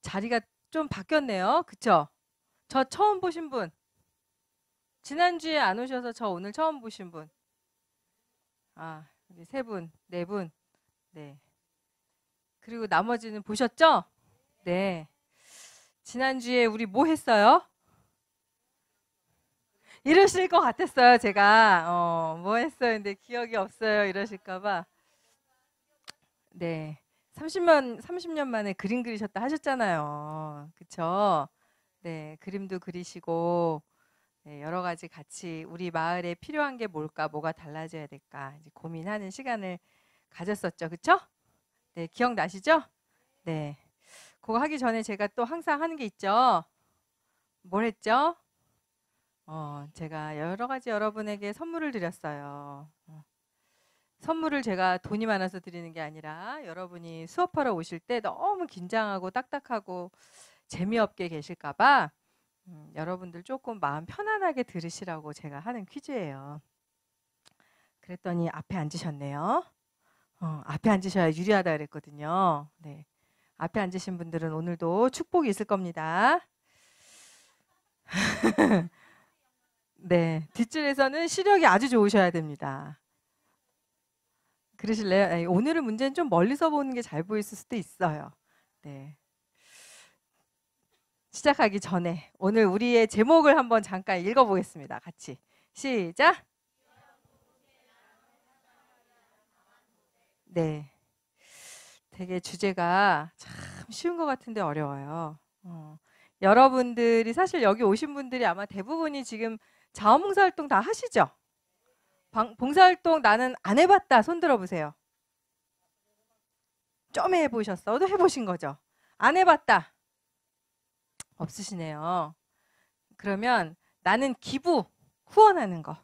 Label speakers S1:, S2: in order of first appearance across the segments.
S1: 자리가 좀 바뀌었네요. 그쵸? 저 처음 보신 분. 지난주에 안 오셔서 저 오늘 처음 보신 분. 아, 우리 세 분, 네 분. 네. 그리고 나머지는 보셨죠? 네. 지난주에 우리 뭐 했어요? 이러실 것 같았어요, 제가. 뭐 했어요? 근데 기억이 없어요. 이러실까봐. 네. 30년 만에 그림 그리셨다 하셨잖아요. 그쵸? 네. 그림도 그리시고, 네, 여러 가지 같이 우리 마을에 필요한 게 뭘까, 뭐가 달라져야 될까, 이제 고민하는 시간을 가졌었죠. 그쵸? 네. 기억나시죠? 네. 그거 하기 전에 제가 또 항상 하는 게 있죠. 뭘 했죠? 제가 여러 가지 여러분에게 선물을 드렸어요. 선물을 제가 돈이 많아서 드리는 게 아니라 여러분이 수업하러 오실 때 너무 긴장하고 딱딱하고 재미없게 계실까 봐 여러분들 조금 마음 편안하게 들으시라고 제가 하는 퀴즈예요. 그랬더니 앞에 앉으셨네요. 앞에 앉으셔야 유리하다 그랬거든요. 네. 앞에 앉으신 분들은 오늘도 축복이 있을 겁니다. 네. 뒷줄에서는 시력이 아주 좋으셔야 됩니다. 그러실래요? 아니, 오늘은 문제는 좀 멀리서 보는 게 잘 보일 수도 있어요. 네. 시작하기 전에 오늘 우리의 제목을 한번 잠깐 읽어보겠습니다. 같이. 시작. 네. 되게 주제가 참 쉬운 것 같은데 어려워요. 여러분들이 사실 여기 오신 분들이 아마 대부분이 지금 자원봉사활동 다 하시죠? 봉사활동 나는 안 해봤다. 손 들어보세요. 좀 해보셨어? 또 해보신 거죠? 안 해봤다. 없으시네요. 그러면 나는 기부, 후원하는 거를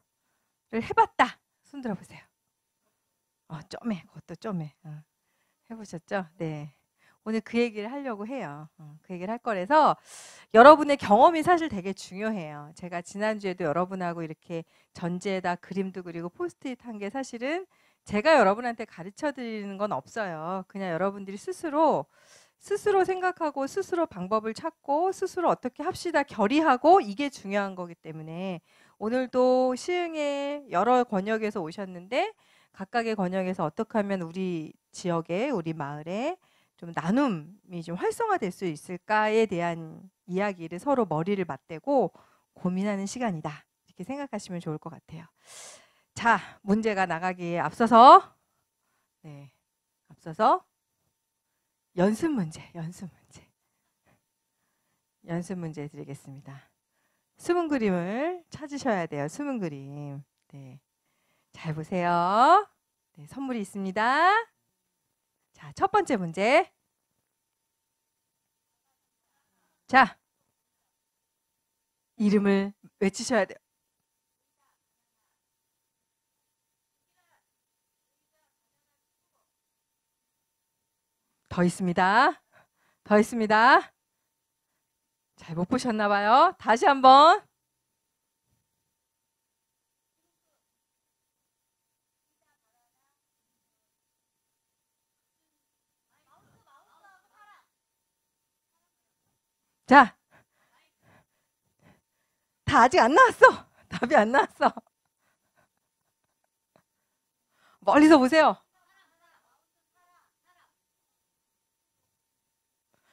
S1: 해봤다. 손 들어보세요. 좀해. 그것도 좀해. 해보셨죠? 네. 오늘 그 얘기를 하려고 해요. 그 얘기를 할 거라서 여러분의 경험이 사실 되게 중요해요. 제가 지난주에도 여러분하고 이렇게 전지에다 그림도 그리고 포스트잇 한 게 사실은 제가 여러분한테 가르쳐 드리는 건 없어요. 그냥 여러분들이 스스로 생각하고 스스로 방법을 찾고 스스로 어떻게 합시다 결의하고 이게 중요한 거기 때문에 오늘도 시흥의 여러 권역에서 오셨는데 각각의 권역에서 어떻게 하면 우리 지역에 우리 마을에 좀 나눔이 좀 활성화될 수 있을까에 대한 이야기를 서로 머리를 맞대고 고민하는 시간이다. 이렇게 생각하시면 좋을 것 같아요. 자, 문제가 나가기에 앞서서 네, 앞서서 연습 문제 드리겠습니다. 숨은 그림을 찾으셔야 돼요. 숨은 그림. 네, 잘 보세요. 네, 선물이 있습니다. 자, 첫 번째 문제. 자, 이름을 외치셔야 돼요. 더 있습니다. 더 있습니다. 잘 못 보셨나 봐요. 다시 한번. 자, 다 아직 안 나왔어. 답이 안 나왔어. 멀리서 보세요.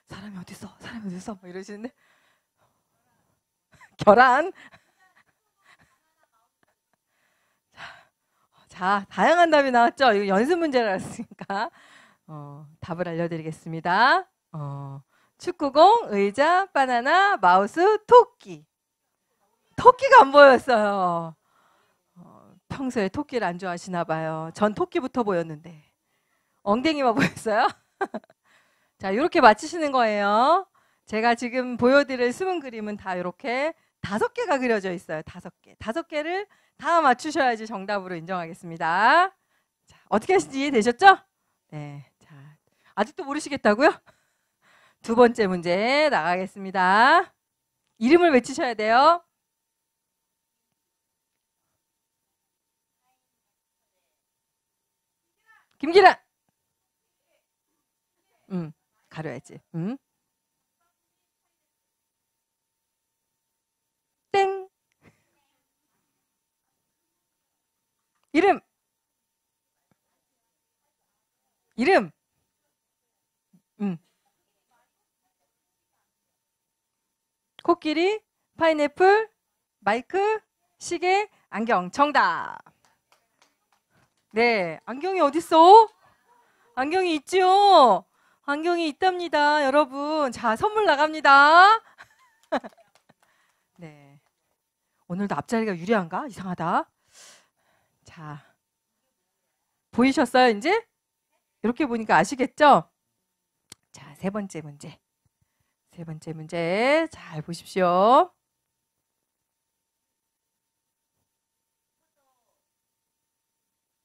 S1: 사람이 어딨어? 사람이 어딨어? 뭐 이러시는데. 계란. 자, 다양한 답이 나왔죠? 이거 연습 문제라으니까 답을 알려드리겠습니다. 축구공, 의자, 바나나, 마우스, 토끼. 토끼가 안 보였어요. 평소에 토끼를 안 좋아하시나 봐요. 전 토끼부터 보였는데. 엉덩이만 보였어요? 자, 이렇게 맞히시는 거예요. 제가 지금 보여드릴 숨은 그림은 다 이렇게 5개가 그려져 있어요. 5개. 5개를 다 맞추셔야지 정답으로 인정하겠습니다. 자, 어떻게 하신지 이해되셨죠? 네. 자, 아직도 모르시겠다고요? 두 번째 문제 나가겠습니다. 이름을 외치셔야 돼요. 김기란. 가려야지. 이름. 코끼리, 파인애플, 마이크, 시계, 안경. 정답. 네, 안경이 어딨어? 안경이 있죠? 안경이 있답니다, 여러분. 자, 선물 나갑니다. 네. 오늘도 앞자리가 유리한가? 이상하다. 자, 보이셨어요, 이제? 이렇게 보니까 아시겠죠? 자, 세 번째 문제. 세 번째 문제 잘 보십시오.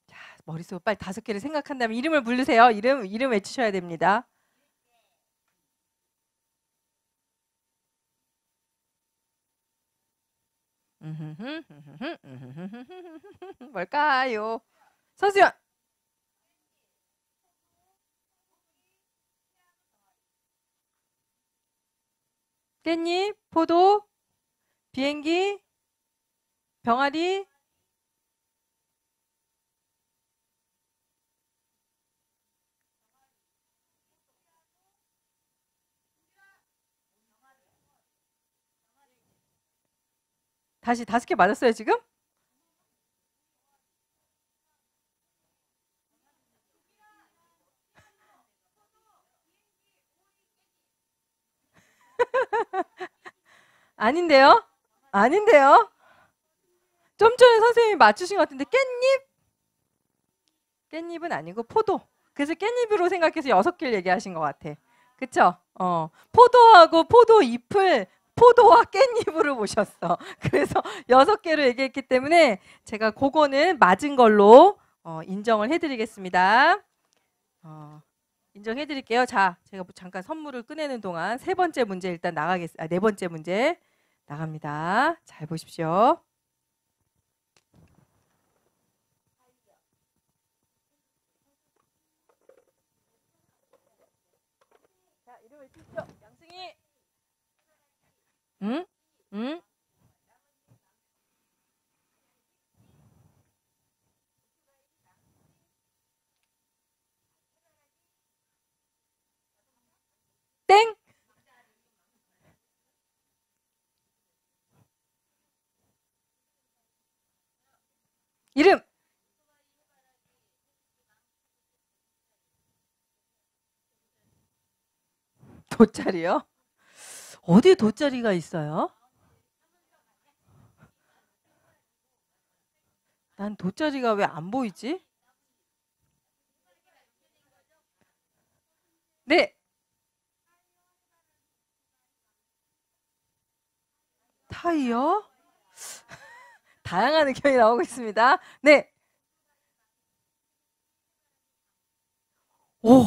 S1: 자, 머릿속 빨리 5개를 생각한 다음에 이름을 부르세요. 이름 외치셔야 됩니다. 뭘까요? 서수연. 깻잎, 포도, 비행기, 병아리. 다시 5개 맞았어요, 지금? 아닌데요? 아닌데요? 좀 전에 선생님이 맞추신 것 같은데 깻잎? 깻잎은 아니고 포도. 그래서 깻잎으로 생각해서 6개를 얘기하신 것 같아. 그쵸? 포도하고 포도 잎을 포도와 깻잎으로 보셨어. 그래서 6개로 얘기했기 때문에 제가 그거는 맞은 걸로 인정을 해드리겠습니다. 인정해드릴게요. 자, 제가 잠깐 선물을 꺼내는 동안 네 번째 문제 일단 네 번째 문제 나갑니다. 잘 보십시오. 자, 이름 외치시죠. 양승희. 응? 응? 땡! 이름! 돗자리요? 어디에 돗자리가 있어요? 난 돗자리가 왜 안 보이지? 네! 타이어? 다양한 의견이 나오고 있습니다. 네! 오!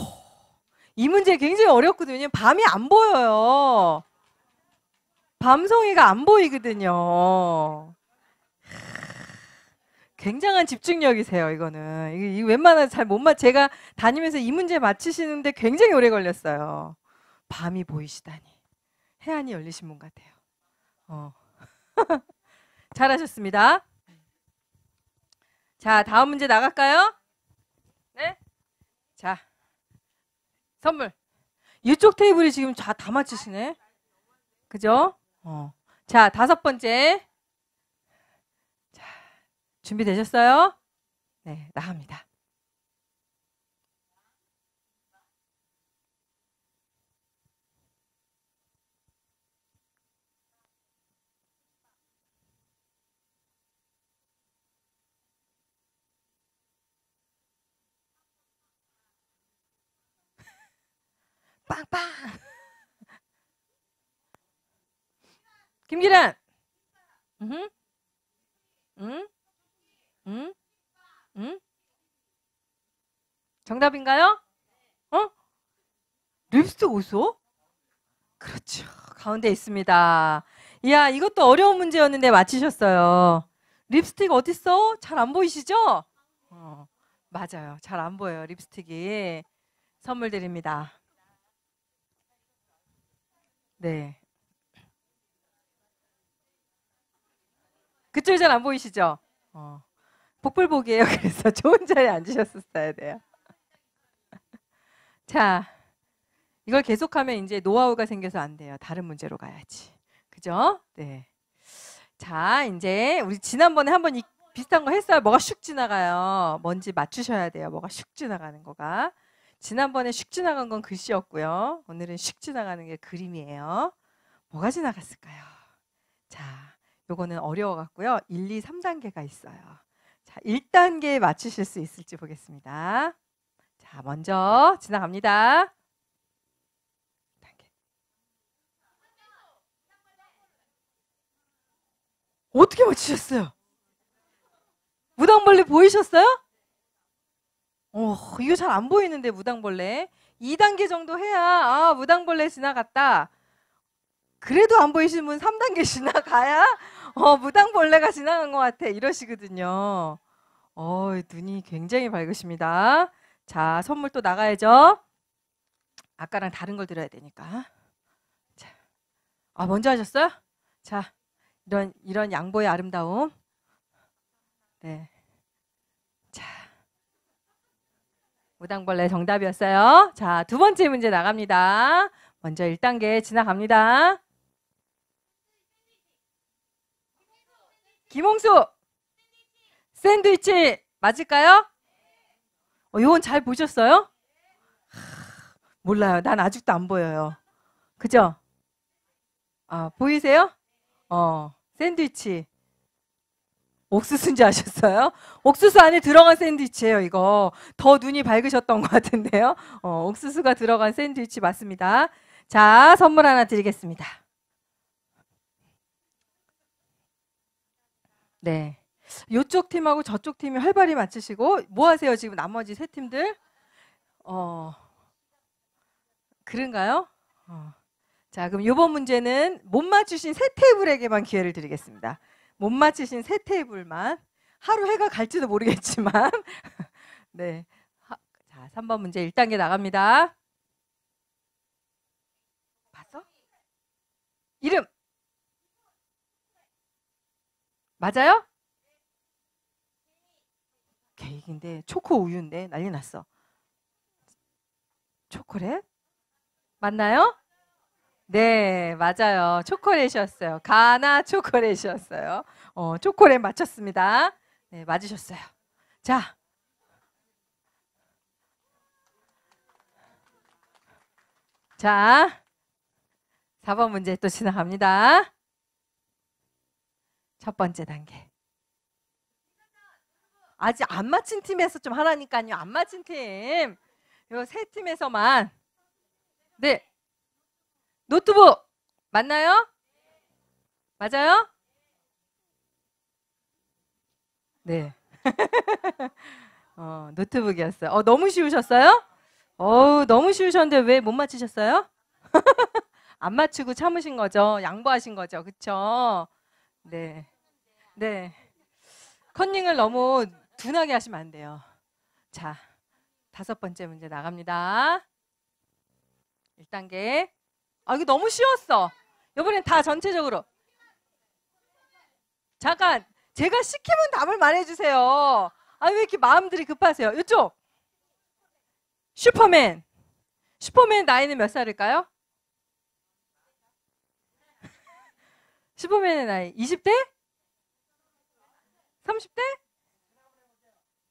S1: 이 문제 굉장히 어렵거든요. 밤이 안 보여요. 밤송이가 안 보이거든요. 굉장한 집중력이세요, 이거는. 이 웬만하면 잘 못 제가 다니면서 이 문제 맞히시는데 굉장히 오래 걸렸어요. 밤이 보이시다니. 해안이 열리신 분 같아요. 잘하셨습니다. 자, 다음 문제 나갈까요? 네? 자, 선물. 이쪽 테이블이 지금 다 맞히시네. 그죠? 자, 5번째. 자, 준비되셨어요? 네, 나갑니다. 빵빵! 김기란! 응? 응? 응? 응? 정답인가요? 립스틱 어디서? 그렇죠. 가운데 있습니다. 이야, 이것도 어려운 문제였는데 맞히셨어요. 립스틱 어딨어? 잘 안 보이시죠? 맞아요. 잘 안 보여요, 립스틱이. 선물 드립니다. 네. 그쪽 잘 안 보이시죠? 복불복이에요. 그래서 좋은 자리에 앉으셨어야 돼요. 자, 이걸 계속하면 이제 노하우가 생겨서 안 돼요. 다른 문제로 가야지. 그죠? 네. 자, 이제 우리 지난번에 한번 비슷한 거 했어요. 뭐가 슉 지나가요. 뭔지 맞추셔야 돼요. 뭐가 슉 지나가는 거가. 지난번에 슉 지나간 건 글씨였고요. 오늘은 슉 지나가는 게 그림이에요. 뭐가 지나갔을까요? 자, 요거는 어려워갖고요. 1, 2, 3단계가 있어요. 자, 1단계 맞추실 수 있을지 보겠습니다. 자, 먼저 지나갑니다. 어떻게 맞추셨어요? 무당벌레 보이셨어요? 이거 잘 안 보이는데 무당벌레. 2단계 정도 해야 무당벌레 지나갔다. 그래도 안 보이시는 분 3단계 지나가야 무당벌레가 지나간 것 같아 이러시거든요. 눈이 굉장히 밝으십니다. 자, 선물 또 나가야죠. 아까랑 다른 걸 드려야 되니까. 자, 먼저 하셨어요? 자, 이런 양보의 아름다움. 네. 자, 무당벌레 정답이었어요. 자, 두 번째 문제 나갑니다. 먼저 1단계 지나갑니다. 김홍수 샌드위치 맞을까요? 이건 잘 보셨어요? 몰라요. 난 아직도 안 보여요. 그죠? 보이세요? 샌드위치. 옥수수인지 아셨어요? 옥수수 안에 들어간 샌드위치예요, 이거. 더 눈이 밝으셨던 것 같은데요. 옥수수가 들어간 샌드위치 맞습니다. 자, 선물 하나 드리겠습니다. 네. 이쪽 팀하고 저쪽 팀이 활발히 맞추시고 뭐 하세요, 지금 나머지 세 팀들? 그런가요? 자, 그럼 이번 문제는 못 맞추신 세 테이블에게만 기회를 드리겠습니다. 못 맞추신 세 테이블만. 하루 해가 갈지도 모르겠지만. 네. 자, 3번 문제 1단계 나갑니다. 봤어? 이름. 맞아요? 케이크인데 초코 우유인데 난리 났어. 초콜릿? 맞나요? 네, 맞아요. 초콜릿이었어요. 가나 초콜릿이었어요. 초콜릿 맞췄습니다. 네, 맞으셨어요. 자. 자, 4번 문제 또 지나갑니다. 첫 번째 단계. 아직 안 맞힌 팀에서 좀 하라니까요. 안 맞힌 팀. 요 세 팀에서만. 네. 노트북 맞나요? 맞아요? 네. 노트북이었어요. 너무 쉬우셨어요? 너무 쉬우셨는데 왜 못 맞히셨어요? 안 맞추고 참으신 거죠? 양보하신 거죠? 그쵸? 네. 네. 컨닝을 너무 둔하게 하시면 안 돼요. 자, 5번째 문제 나갑니다. 1단계. 이거 너무 쉬웠어. 이번엔 다 전체적으로. 잠깐, 제가 시키면 답을 말해주세요. 왜 이렇게 마음들이 급하세요? 이쪽. 슈퍼맨. 슈퍼맨 나이는 몇 살일까요? 슈퍼맨의 나이 20대? 30대?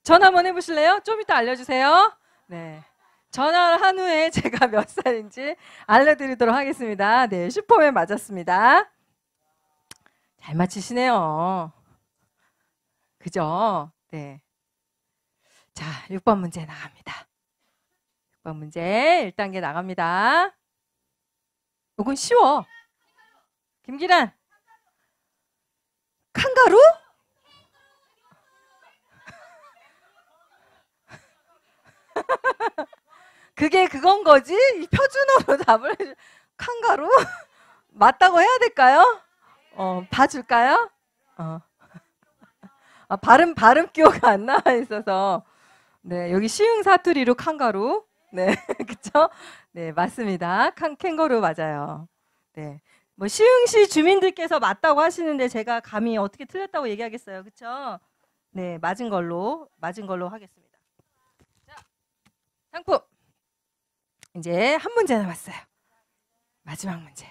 S1: 전화 한번 해보실래요? 좀 이따 알려주세요. 네. 전화를 한 후에 제가 몇 살인지 알려드리도록 하겠습니다. 네, 슈퍼맨 맞았습니다. 잘 맞히시네요. 그죠? 네. 자, 6번 문제 나갑니다. 6번 문제 1단계 나갑니다. 이건 쉬워. 김기란. 칸가루? 그게 그건 거지? 이 표준어로 답을 칸가루? 맞다고 해야 될까요? 봐줄까요? 발음 기호가 안 나와 있어서. 네, 여기 시흥 사투리로 칸가루. 네, 그쵸? 네, 맞습니다. 캥거루 맞아요. 네. 뭐 시흥시 주민들께서 맞다고 하시는데 제가 감히 어떻게 틀렸다고 얘기하겠어요. 그쵸? 네, 맞은 걸로 하겠습니다. 자, 상품. 이제 한 문제 남았어요. 마지막 문제.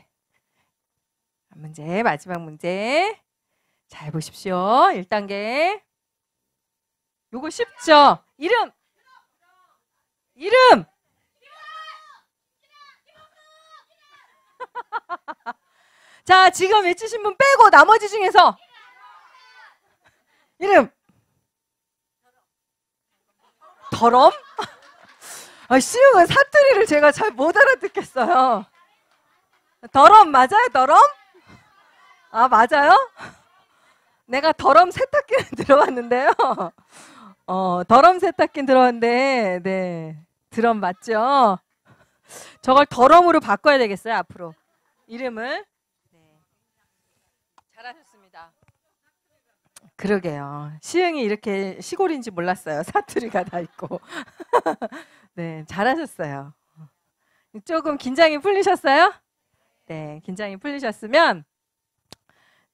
S1: 한 문제, 마지막 문제. 잘 보십시오. 1단계. 요거 쉽죠? 이름. 이름. 자, 지금 외치신 분 빼고 나머지 중에서 이름. 더럼? 아, 쉬운 사투리를 제가 잘 못 알아듣겠어요. 더럼 맞아요? 더럼? 아, 맞아요? 내가 더럼 세탁기는 들어봤는데요. 더럼 세탁기는 들어봤는데, 네. 드럼 맞죠? 저걸 더럼으로 바꿔야 되겠어요, 앞으로. 이름을. 네. 잘하셨습니다. 그러게요. 시흥이 이렇게 시골인지 몰랐어요. 사투리가 다 있고. 네, 잘하셨어요. 조금 긴장이 풀리셨어요? 네, 긴장이 풀리셨으면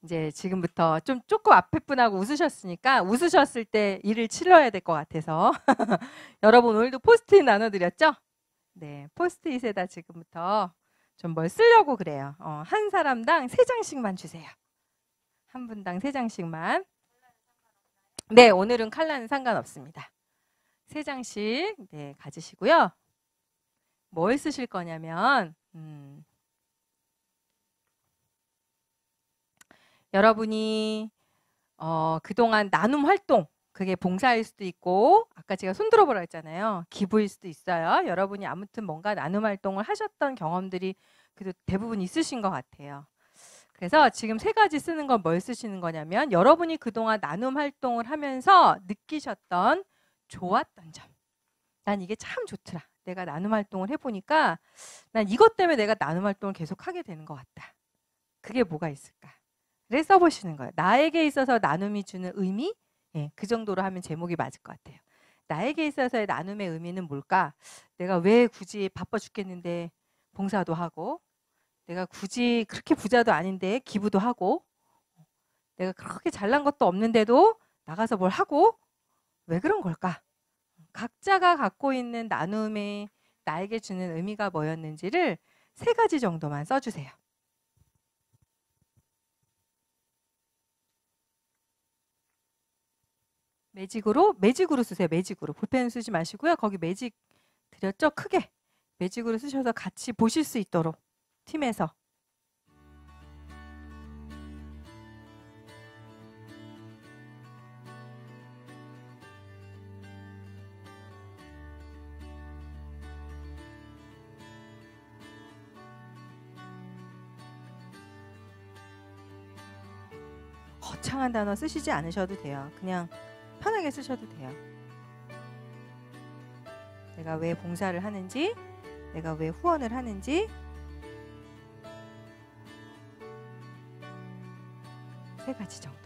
S1: 이제 지금부터 좀 조금 앞에 분하고 웃으셨으니까 웃으셨을 때 일을 치러야 될 것 같아서 여러분 오늘도 포스트잇 나눠드렸죠? 네, 포스트잇에다 지금부터 좀 뭘 쓰려고 그래요. 한 사람당 3장씩만 주세요. 한 분당 3장씩만. 네, 오늘은 컬러는 상관없습니다. 3장씩 네, 가지시고요. 뭘 쓰실 거냐면 여러분이 그동안 나눔 활동, 그게 봉사일 수도 있고 아까 제가 손 들어보라 했잖아요. 기부일 수도 있어요. 여러분이 아무튼 뭔가 나눔 활동을 하셨던 경험들이 그래도 대부분 있으신 것 같아요. 그래서 지금 3가지 쓰는 건 뭘 쓰시는 거냐면 여러분이 그동안 나눔 활동을 하면서 느끼셨던 좋았던 점. 난 이게 참 좋더라. 내가 나눔 활동을 해보니까 난 이것 때문에 내가 나눔 활동을 계속 하게 되는 것 같다. 그게 뭐가 있을까? 를 써보시는 거예요. 나에게 있어서 나눔이 주는 의미? 예, 그 정도로 하면 제목이 맞을 것 같아요. 나에게 있어서의 나눔의 의미는 뭘까? 내가 왜 굳이 바빠 죽겠는데 봉사도 하고 내가 굳이 그렇게 부자도 아닌데 기부도 하고 내가 그렇게 잘난 것도 없는데도 나가서 뭘 하고 왜 그런 걸까? 각자가 갖고 있는 나눔이 나에게 주는 의미가 뭐였는지를 3가지 정도만 써주세요. 매직으로 쓰세요. 매직으로. 볼펜 쓰지 마시고요. 거기 매직 드렸죠? 크게. 매직으로 쓰셔서 같이 보실 수 있도록 팀에서. 거창한 단어 쓰시지 않으셔도 돼요. 그냥 편하게 쓰셔도 돼요. 내가 왜 봉사를 하는지, 내가 왜 후원을 하는지 3가지 정도만.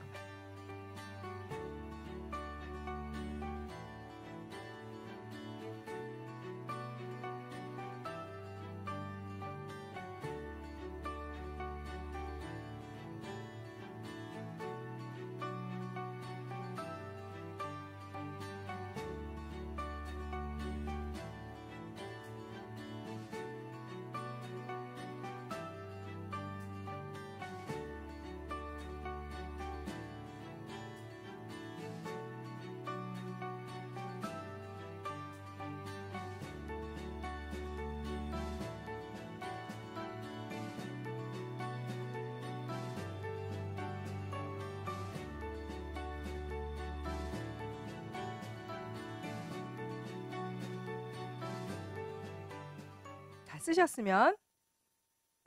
S1: 다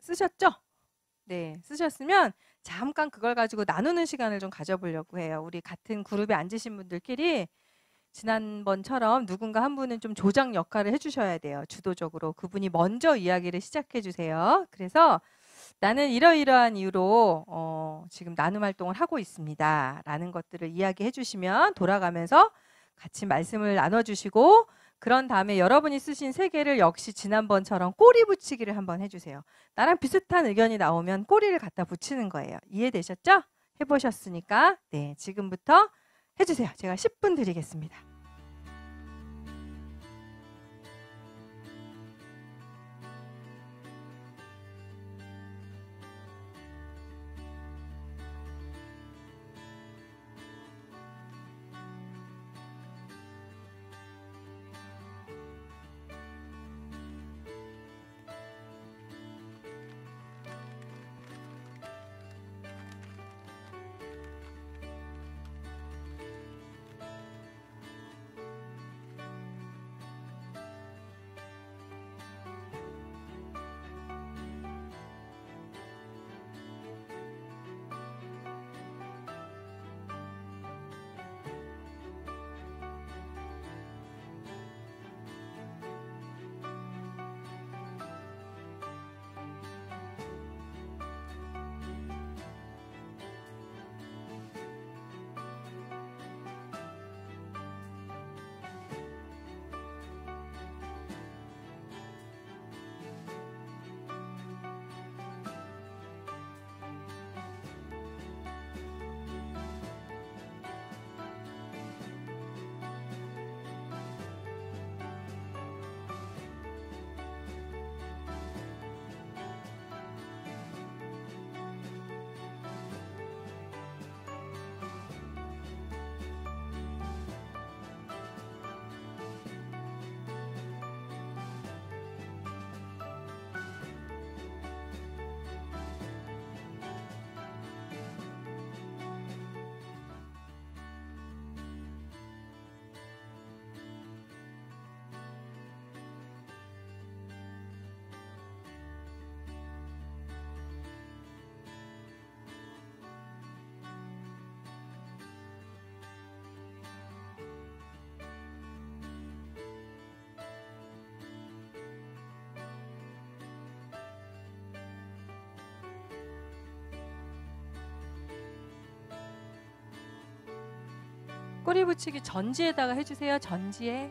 S1: 쓰셨죠? 네, 쓰셨으면 잠깐 그걸 가지고 나누는 시간을 좀 가져보려고 해요. 우리 같은 그룹에 앉으신 분들끼리 지난번처럼 누군가 한 분은 좀 조장 역할을 해주셔야 돼요. 주도적으로. 그분이 먼저 이야기를 시작해 주세요. 그래서 나는 이러이러한 이유로 지금 나눔 활동을 하고 있습니다. 라는 것들을 이야기해 주시면 돌아가면서 같이 말씀을 나눠주시고 그런 다음에 여러분이 쓰신 3개를 역시 지난번처럼 꼬리 붙이기를 한번 해주세요. 나랑 비슷한 의견이 나오면 꼬리를 갖다 붙이는 거예요. 이해되셨죠? 해보셨으니까 네, 지금부터 해주세요. 제가 10분 드리겠습니다. 꼬리 붙이기 전지에다가 해주세요. 전지에. 네.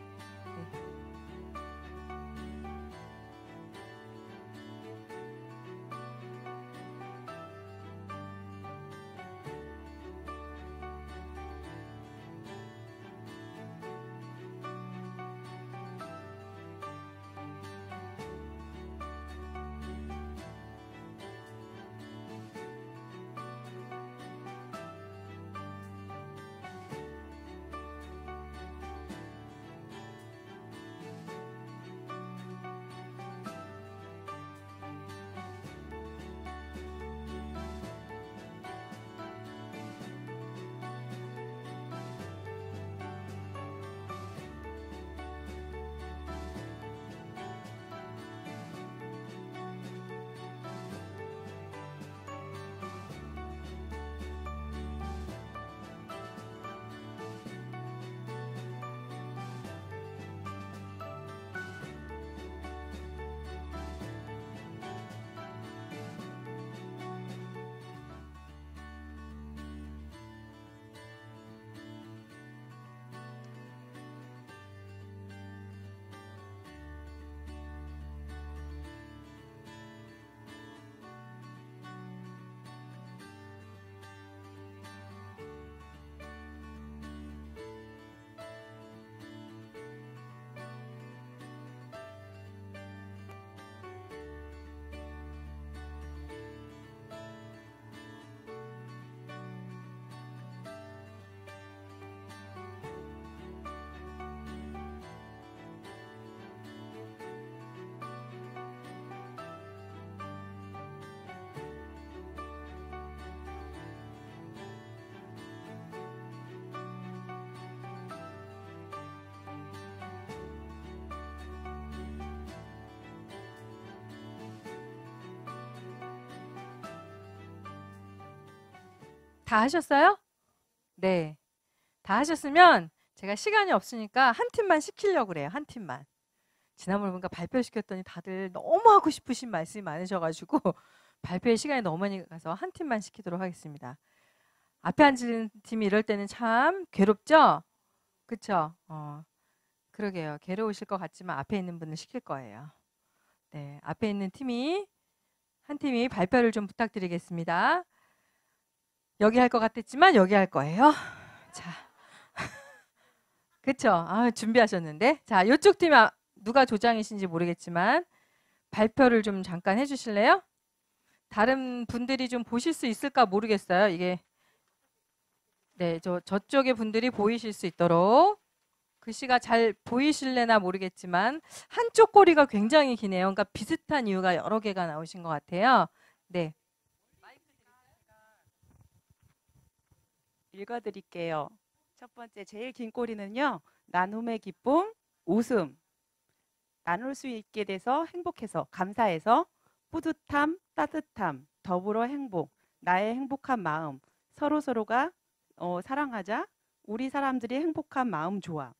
S1: 다 하셨어요? 네. 다 하셨으면 제가 시간이 없으니까 한 팀만 시키려고 그래요. 한 팀만. 지난번에 보니까 발표시켰더니 다들 너무 하고 싶으신 말씀이 많으셔가지고 발표의 시간이 너무 많이 가서 한 팀만 시키도록 하겠습니다. 앞에 앉은 팀이 이럴 때는 참 괴롭죠? 그쵸? 그러게요. 괴로우실 것 같지만 앞에 있는 분을 시킬 거예요. 네, 앞에 있는 팀이 한 팀이 발표를 좀 부탁드리겠습니다. 여기 할 것 같았지만 여기 할 거예요. 자, 그쵸? 아, 준비하셨는데. 자, 이쪽 팀 누가 조장이신지 모르겠지만 발표를 좀 잠깐 해주실래요? 다른 분들이 좀 보실 수 있을까 모르겠어요. 이게 네, 저쪽의 분들이 보이실 수 있도록 글씨가 잘 보이실래나 모르겠지만 한쪽 꼬리가 굉장히 기네요. 그러니까 비슷한 이유가 여러 개가 나오신 것 같아요. 네.
S2: 읽어드릴게요. 첫 번째 제일 긴 꼬리는요. 나눔의 기쁨, 웃음, 나눌 수 있게 돼서 행복해서, 감사해서, 뿌듯함, 따뜻함, 더불어 행복, 나의 행복한 마음, 서로서로가 사랑하자, 우리 사람들이 행복한 마음 좋아,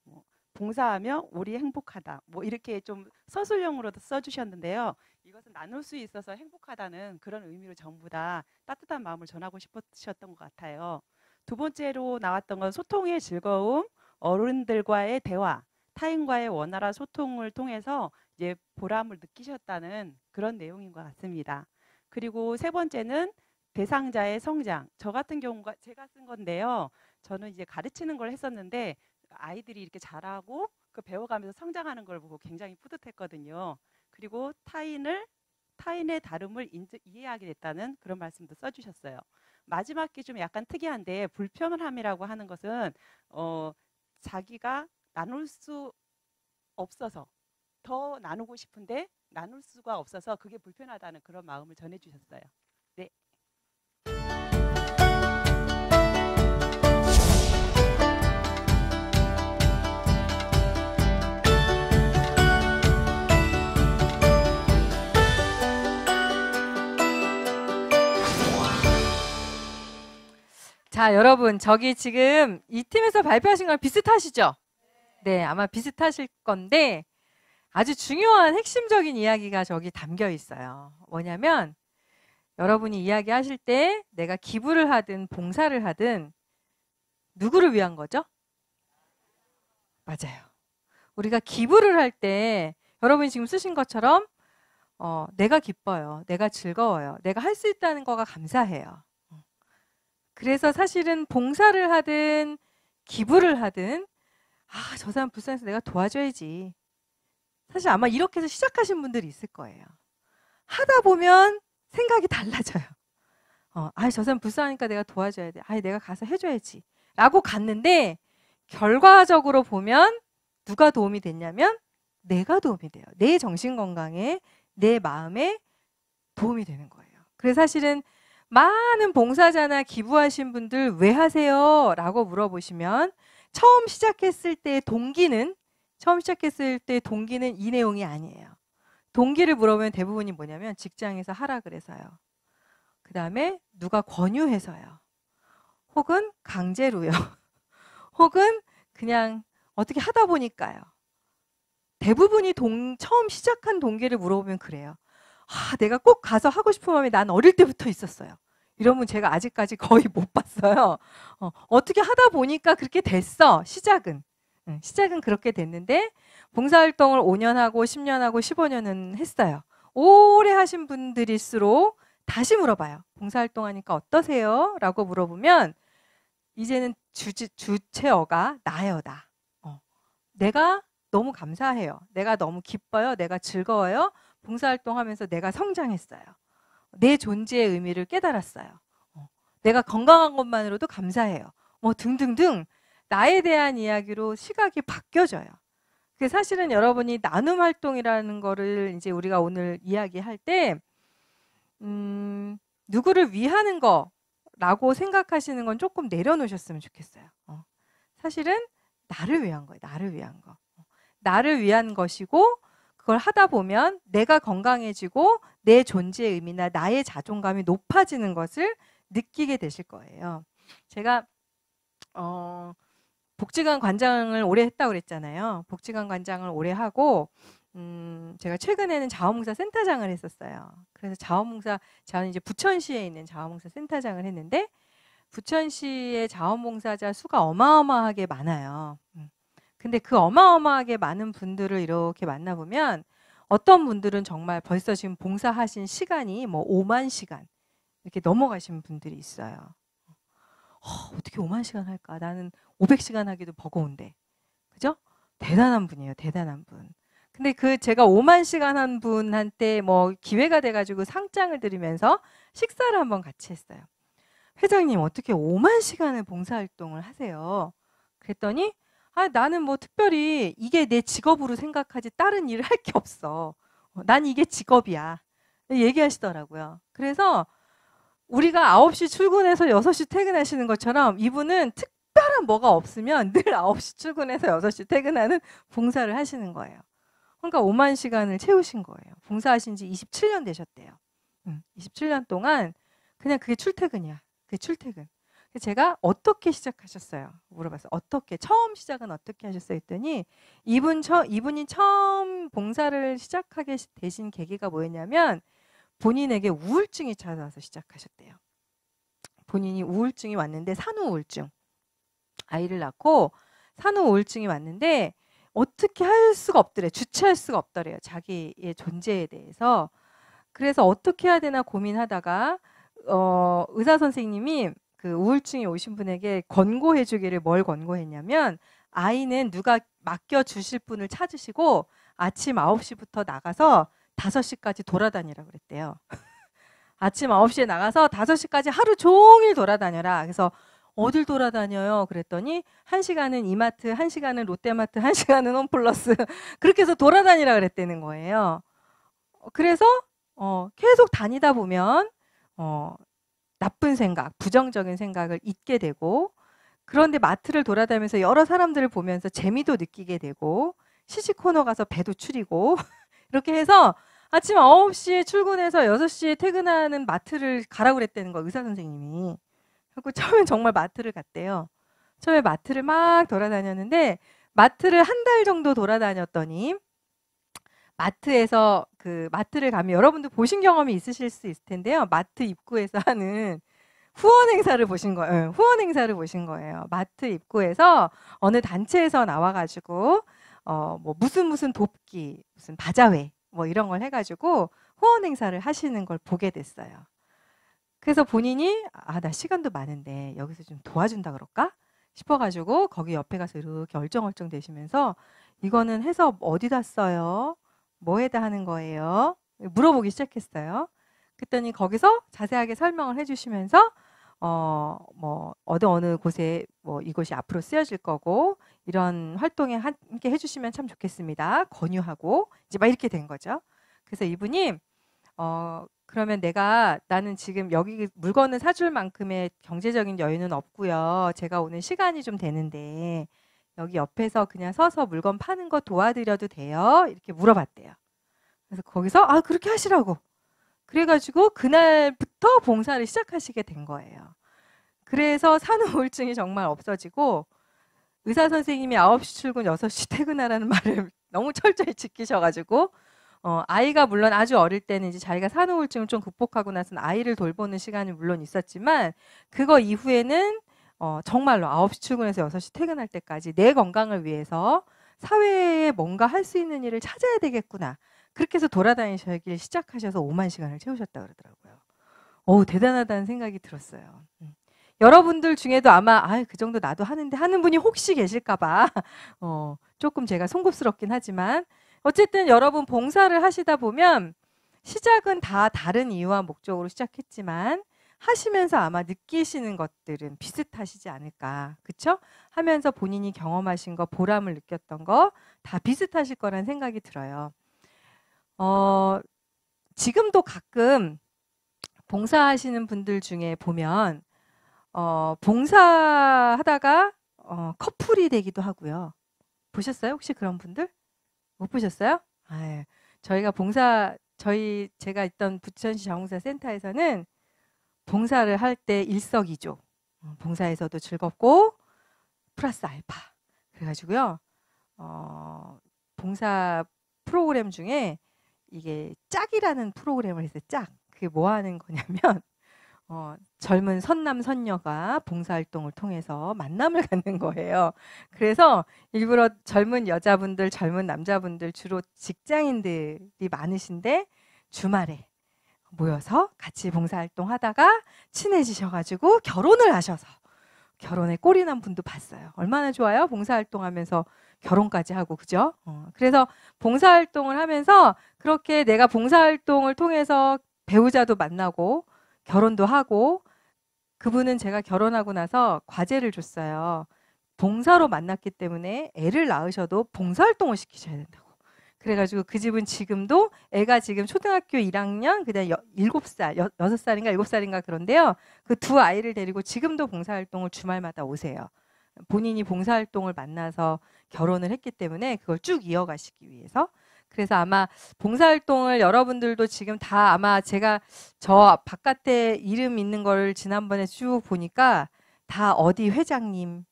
S2: 봉사하며 우리 행복하다, 이렇게 좀 서술형으로도 써주셨는데요. 이것은 나눌 수 있어서 행복하다는 그런 의미로 전부 다 따뜻한 마음을 전하고 싶으셨던 것 같아요. 두 번째로 나왔던 건 소통의 즐거움, 어른들과의 대화, 타인과의 원활한 소통을 통해서 이제 보람을 느끼셨다는 그런 내용인 것 같습니다. 그리고 세 번째는 대상자의 성장. 저 같은 경우가 제가 쓴 건데요. 저는 이제 가르치는 걸 했었는데 아이들이 이렇게 잘하고 그 배워가면서 성장하는 걸 보고 굉장히 뿌듯했거든요. 그리고 타인의 다름을 이해하게 됐다는 그런 말씀도 써주셨어요. 마지막 게 좀 약간 특이한데 불편함이라고 하는 것은 자기가 나눌 수 없어서 더 나누고 싶은데 나눌 수가 없어서 그게 불편하다는 그런 마음을 전해주셨어요. 네.
S1: 자, 여러분 저기 지금 이 팀에서 발표하신 거랑 비슷하시죠? 네, 아마 비슷하실 건데 아주 중요한 핵심적인 이야기가 저기 담겨 있어요. 뭐냐면 여러분이 이야기하실 때 내가 기부를 하든 봉사를 하든 누구를 위한 거죠? 맞아요. 우리가 기부를 할 때 여러분이 지금 쓰신 것처럼 내가 기뻐요. 내가 즐거워요. 내가 할 수 있다는 거가 감사해요. 그래서 사실은 봉사를 하든 기부를 하든 저 사람 불쌍해서 내가 도와줘야지. 사실 아마 이렇게 해서 시작하신 분들이 있을 거예요. 하다 보면 생각이 달라져요. 저 사람 불쌍하니까 내가 도와줘야 돼. 내가 가서 해줘야지. 라고 갔는데 결과적으로 보면 누가 도움이 됐냐면 내가 도움이 돼요. 내 정신건강에 내 마음에 도움이 되는 거예요. 그래서 사실은 많은 봉사자나 기부하신 분들 왜 하세요? 라고 물어보시면 처음 시작했을 때의 동기는 이 내용이 아니에요. 동기를 물어보면 대부분이 뭐냐면 직장에서 하라 그래서요. 그 다음에 누가 권유해서요. 혹은 강제로요. 혹은 그냥 어떻게 하다 보니까요. 대부분이 처음 시작한 동기를 물어보면 그래요. 내가 꼭 가서 하고 싶은 마음이 난 어릴 때부터 있었어요. 이런 분 제가 아직까지 거의 못 봤어요. 어떻게 하다 보니까 그렇게 됐어. 시작은 그렇게 됐는데 봉사활동을 5년 하고 10년 하고 15년은 했어요. 오래 하신 분들일수록 다시 물어봐요. 봉사활동하니까 어떠세요? 라고 물어보면 이제는 주체어가 나예요. 나. 내가 너무 감사해요. 내가 너무 기뻐요. 내가 즐거워요. 봉사활동하면서 내가 성장했어요. 내 존재의 의미를 깨달았어요. 내가 건강한 것만으로도 감사해요. 등등등 나에 대한 이야기로 시각이 바뀌어져요. 사실은 여러분이 나눔 활동이라는 거를 이제 우리가 오늘 이야기할 때 누구를 위하는 거라고 생각하시는 건 조금 내려놓으셨으면 좋겠어요. 사실은 나를 위한 거예요. 나를 위한 거. 나를 위한 것이고 그걸 하다 보면 내가 건강해지고 내 존재의 의미나 나의 자존감이 높아지는 것을 느끼게 되실 거예요. 제가 복지관 관장을 오래 했다고 그랬잖아요. 복지관 관장을 오래 하고 제가 최근에는 자원봉사 센터장을 했었어요. 그래서 저는 이제 부천시에 있는 자원봉사 센터장을 했는데 부천시의 자원봉사자 수가 어마어마하게 많아요. 근데 그 어마어마하게 많은 분들을 이렇게 만나보면 어떤 분들은 정말 벌써 지금 봉사하신 시간이 5만 시간 이렇게 넘어가신 분들이 있어요. 어떻게 5만 시간 할까? 나는 500시간 하기도 버거운데. 그죠? 대단한 분이에요. 대단한 분. 근데 제가 5만 시간 한 분한테 기회가 돼가지고 상장을 드리면서 식사를 한번 같이 했어요. 회장님, 어떻게 5만 시간을 봉사활동을 하세요? 그랬더니 나는 특별히 이게 내 직업으로 생각하지 다른 일을 할 게 없어. 난 이게 직업이야. 얘기하시더라고요. 그래서 우리가 9시 출근해서 6시 퇴근하시는 것처럼 이분은 특별한 뭐가 없으면 늘 9시 출근해서 6시 퇴근하는 봉사를 하시는 거예요. 그러니까 5만 시간을 채우신 거예요. 봉사하신 지 27년 되셨대요. 27년 동안 그냥 그게 출퇴근이야. 그게 출퇴근. 제가 어떻게 시작하셨어요? 물어봤어요. 어떻게? 처음 시작은 어떻게 하셨어요? 했더니 이분이 처음 봉사를 시작하게 되신 계기가 뭐였냐면 본인에게 우울증이 찾아와서 시작하셨대요. 본인이 우울증이 왔는데 산후우울증. 아이를 낳고 산후우울증이 왔는데 어떻게 할 수가 없더래. 주체할 수가 없더래요. 자기의 존재에 대해서. 그래서 어떻게 해야 되나 고민하다가 의사 선생님이 그 우울증이 오신 분에게 권고해 주기를 뭘 권고했냐면 아이는 누가 맡겨주실 분을 찾으시고 아침 9시부터 나가서 5시까지 돌아다니라 그랬대요. 아침 9시에 나가서 5시까지 하루 종일 돌아다녀라. 그래서 어딜 돌아다녀요? 그랬더니 1시간은 이마트, 1시간은 롯데마트, 1시간은 홈플러스 그렇게 해서 돌아다니라 그랬다는 거예요. 그래서 계속 다니다 보면 나쁜 생각, 부정적인 생각을 잊게 되고 그런데 마트를 돌아다니면서 여러 사람들을 보면서 재미도 느끼게 되고 시식코너 가서 배도 추리고 이렇게 해서 아침 9시에 출근해서 6시에 퇴근하는 마트를 가라고 그랬다는 거예요. 의사 선생님이. 그래서 처음엔 정말 마트를 갔대요. 처음에 마트를 막 돌아다녔는데 마트를 한 달 정도 돌아다녔더니 마트를 가면 여러분도 보신 경험이 있으실 수 있을 텐데요. 마트 입구에서 하는 후원 행사를 보신 거예요. 예, 후원 행사를 보신 거예요. 마트 입구에서 어느 단체에서 나와가지고 뭐 무슨 돕기, 무슨 바자회 뭐 이런 걸 해가지고 후원 행사를 하시는 걸 보게 됐어요. 그래서 본인이 나 시간도 많은데 여기서 좀 도와준다 그럴까 싶어가지고 거기 옆에 가서 이렇게 얼쩡얼쩡 대시면서 이거는 해서 어디다 써요? 뭐에다 하는 거예요? 물어보기 시작했어요. 그랬더니 거기서 자세하게 설명을 해주시면서 뭐 어느 곳에 뭐 이곳이 앞으로 쓰여질 거고 이런 활동에 함께 해주시면 참 좋겠습니다. 권유하고 이제 막 이렇게 된 거죠. 그래서 이분이 그러면 나는 지금 여기 물건을 사줄 만큼의 경제적인 여유는 없고요. 제가 오늘 시간이 좀 되는데 여기 옆에서 그냥 서서 물건 파는 거 도와드려도 돼요? 이렇게 물어봤대요. 그래서 거기서 그렇게 하시라고. 그래가지고 그날부터 봉사를 시작하시게 된 거예요. 그래서 산후 우울증이 정말 없어지고 의사 선생님이 9시 출근 6시 퇴근하라는 말을 너무 철저히 지키셔가지고 아이가 물론 아주 어릴 때는 이제 자기가 산후 우울증을 좀 극복하고 나서는 아이를 돌보는 시간이 물론 있었지만 그거 이후에는 정말로 9시 출근해서 6시 퇴근할 때까지 내 건강을 위해서 사회에 뭔가 할 수 있는 일을 찾아야 되겠구나. 그렇게 해서 돌아다니시기 시작하셔서 5만 시간을 채우셨다 그러더라고요. 대단하다는 생각이 들었어요. 여러분들 중에도 아마 그 정도 나도 하는데 하는 분이 혹시 계실까봐 조금 제가 송구스럽긴 하지만 어쨌든 여러분 봉사를 하시다 보면 시작은 다 다른 이유와 목적으로 시작했지만 하시면서 아마 느끼시는 것들은 비슷하시지 않을까. 그쵸? 하면서 본인이 경험하신 거, 보람을 느꼈던 거 다 비슷하실 거란 생각이 들어요. 지금도 가끔 봉사하시는 분들 중에 보면 봉사하다가 커플이 되기도 하고요. 보셨어요? 혹시 그런 분들? 못 보셨어요? 저희가 제가 있던 부천시 자원봉사 센터에서는 봉사를 할 때 일석이조. 봉사에서도 즐겁고 플러스 알파. 그래가지고요. 봉사 프로그램 중에 이게 짝이라는 프로그램을 했어요. 짝. 그게 뭐 하는 거냐면 젊은 선남 선녀가 봉사활동을 통해서 만남을 갖는 거예요. 그래서 일부러 젊은 여자분들, 젊은 남자분들 주로 직장인들이 많으신데 주말에 모여서 같이 봉사활동 하다가 친해지셔가지고 결혼을 하셔서 결혼에 꼴이 난 분도 봤어요. 얼마나 좋아요? 봉사활동하면서 결혼까지 하고, 그죠? 그래서 봉사활동을 하면서 그렇게 내가 봉사활동을 통해서 배우자도 만나고 결혼도 하고 그분은 제가 결혼하고 나서 과제를 줬어요. 봉사로 만났기 때문에 애를 낳으셔도 봉사활동을 시키셔야 된다고. 그래가지고 그 집은 지금도 애가 지금 초등학교 1학년 그다음 7살, 6살인가 7살인가 그런데요. 그 두 아이를 데리고 지금도 봉사활동을 주말마다 오세요. 본인이 봉사활동을 만나서 결혼을 했기 때문에 그걸 쭉 이어가시기 위해서. 그래서 아마 봉사활동을 여러분들도 지금 다 아마 제가 저 바깥에 이름 있는 걸 지난번에 쭉 보니까 다 어디 회장님,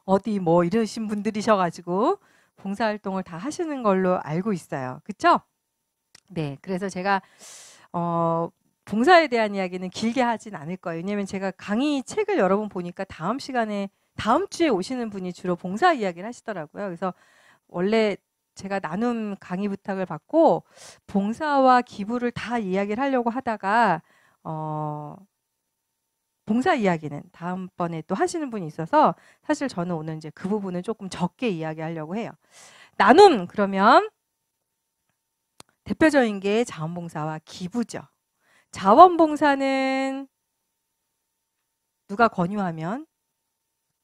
S1: 어디 뭐 이러신 분들이셔가지고 봉사활동을 다 하시는 걸로 알고 있어요. 그쵸? 네. 그래서 제가, 봉사에 대한 이야기는 길게 하진 않을 거예요. 왜냐면 제가 강의 책을 여러 번 보니까 다음 주에 오시는 분이 주로 봉사 이야기를 하시더라고요. 그래서 원래 제가 나눔 강의 부탁을 받고 봉사와 기부를 다 이야기를 하려고 하다가 봉사 이야기는 다음번에 또 하시는 분이 있어서 사실 저는 오늘 이제 그 부분을 조금 적게 이야기하려고 해요. 나눔 그러면 대표적인 게 자원봉사와 기부죠. 자원봉사는 누가 권유하면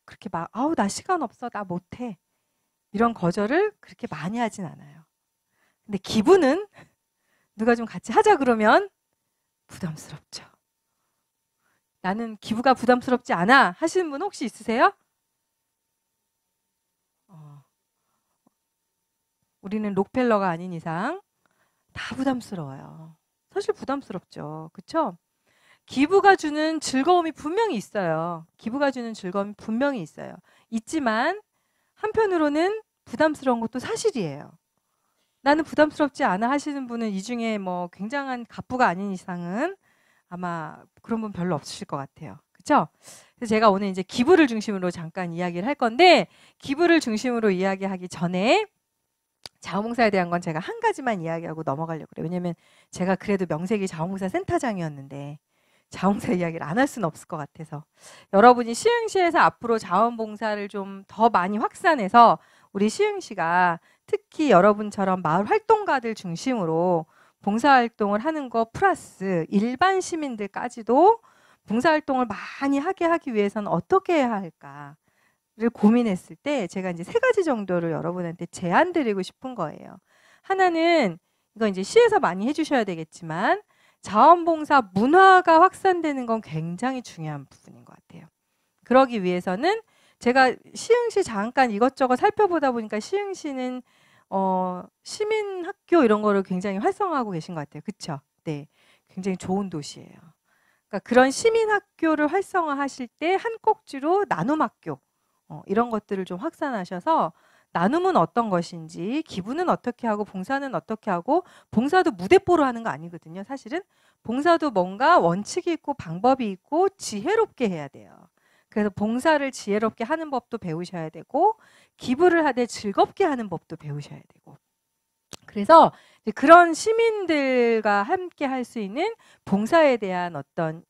S1: 그렇게 막 나 시간 없어, 나 못해 이런 거절을 그렇게 많이 하진 않아요. 근데 기부는 누가 좀 같이 하자 그러면 부담스럽죠. 나는 기부가 부담스럽지 않아 하시는 분 혹시 있으세요? 우리는 록펠러가 아닌 이상 다 부담스러워요. 사실 부담스럽죠. 그렇죠? 기부가 주는 즐거움이 분명히 있어요. 기부가 주는 즐거움이 분명히 있어요. 있지만 한편으로는 부담스러운 것도 사실이에요. 나는 부담스럽지 않아 하시는 분은 이 중에 뭐 굉장한 갑부가 아닌 이상은 아마 그런 분 별로 없으실 것 같아요. 그렇죠? 그래서 제가 오늘 이제 기부를 중심으로 잠깐 이야기를 할 건데, 기부를 중심으로 이야기하기 전에 자원봉사에 대한 건 제가 한 가지만 이야기하고 넘어가려고 그래요. 왜냐면 제가 그래도 명색이 자원봉사 센터장이었는데 자원봉사 이야기를 안 할 수는 없을 것 같아서, 여러분이 시흥시에서 앞으로 자원봉사를 좀 더 많이 확산해서 우리 시흥시가 특히 여러분처럼 마을 활동가들 중심으로 봉사활동을 하는 거 플러스 일반 시민들까지도 봉사활동을 많이 하게 하기 위해서는 어떻게 해야 할까를 고민했을 때 제가 이제 3가지 정도를 여러분한테 제안 드리고 싶은 거예요. 하나는, 이거 이제 시에서 많이 해주셔야 되겠지만, 자원봉사 문화가 확산되는 건 굉장히 중요한 부분인 것 같아요. 그러기 위해서는 제가 시흥시 잠깐 이것저것 살펴보다 보니까 시흥시는 시민학교 이런 거를 굉장히 활성화하고 계신 것 같아요. 그렇죠? 네, 굉장히 좋은 도시예요. 그러니까 그런 시민학교를 활성화하실 때 한 꼭지로 나눔학교 이런 것들을 좀 확산하셔서, 나눔은 어떤 것인지, 기부는 어떻게 하고, 봉사는 어떻게 하고, 봉사도 무대뽀로 하는 거 아니거든요. 사실은 봉사도 뭔가 원칙이 있고 방법이 있고 지혜롭게 해야 돼요. 그래서 봉사를 지혜롭게 하는 법도 배우셔야 되고, 기부를 하되 즐겁게 하는 법도 배우셔야 되고, 그래서 이제 그런 시민들과 함께 할 수 있는 봉사에 대한 어떤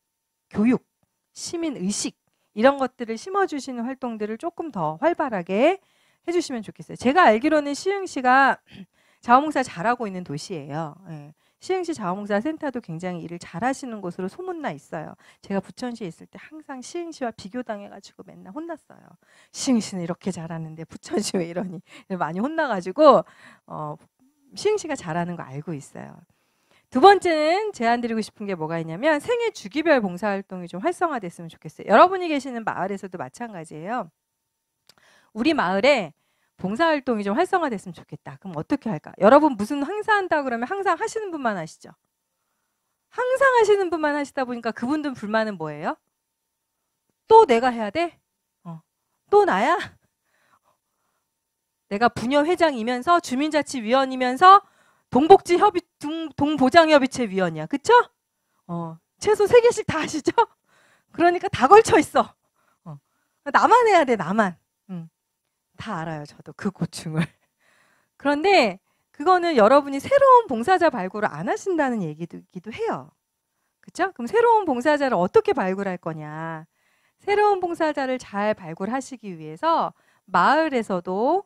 S1: 교육, 시민의식 이런 것들을 심어주시는 활동들을 조금 더 활발하게 해주시면 좋겠어요. 제가 알기로는 시흥시가 자원봉사 잘하고 있는 도시예요. 예. 시흥시 자원봉사 센터도 굉장히 일을 잘하시는 곳으로 소문나 있어요. 제가 부천시에 있을 때 항상 시흥시와 비교당해가지고 맨날 혼났어요. 시흥시는 이렇게 잘하는데 부천시 왜 이러니 많이 혼나가지고 시흥시가 잘하는 거 알고 있어요. 두 번째는 제안 드리고 싶은 게 뭐가 있냐면, 생애 주기별 봉사활동이 좀 활성화됐으면 좋겠어요. 여러분이 계시는 마을에서도 마찬가지예요. 우리 마을에 봉사활동이 좀 활성화됐으면 좋겠다. 그럼 어떻게 할까? 여러분 무슨 행사 한다 그러면 항상 하시는 분만 하시죠? 항상 하시는 분만 하시다 보니까 그분들 불만은 뭐예요? 또 내가 해야 돼? 또 나야? 내가 부녀회장이면서 주민자치위원이면서 동보장협의체 위원이야. 그쵸? 최소 3개씩 다 하시죠? 그러니까 다 걸쳐 있어. 나만 해야 돼, 나만. 다 알아요, 저도 그 고충을. 그런데 그거는 여러분이 새로운 봉사자 발굴을 안 하신다는 얘기이기도 해요. 그쵸? 그럼 새로운 봉사자를 어떻게 발굴할 거냐. 새로운 봉사자를 잘 발굴하시기 위해서 마을에서도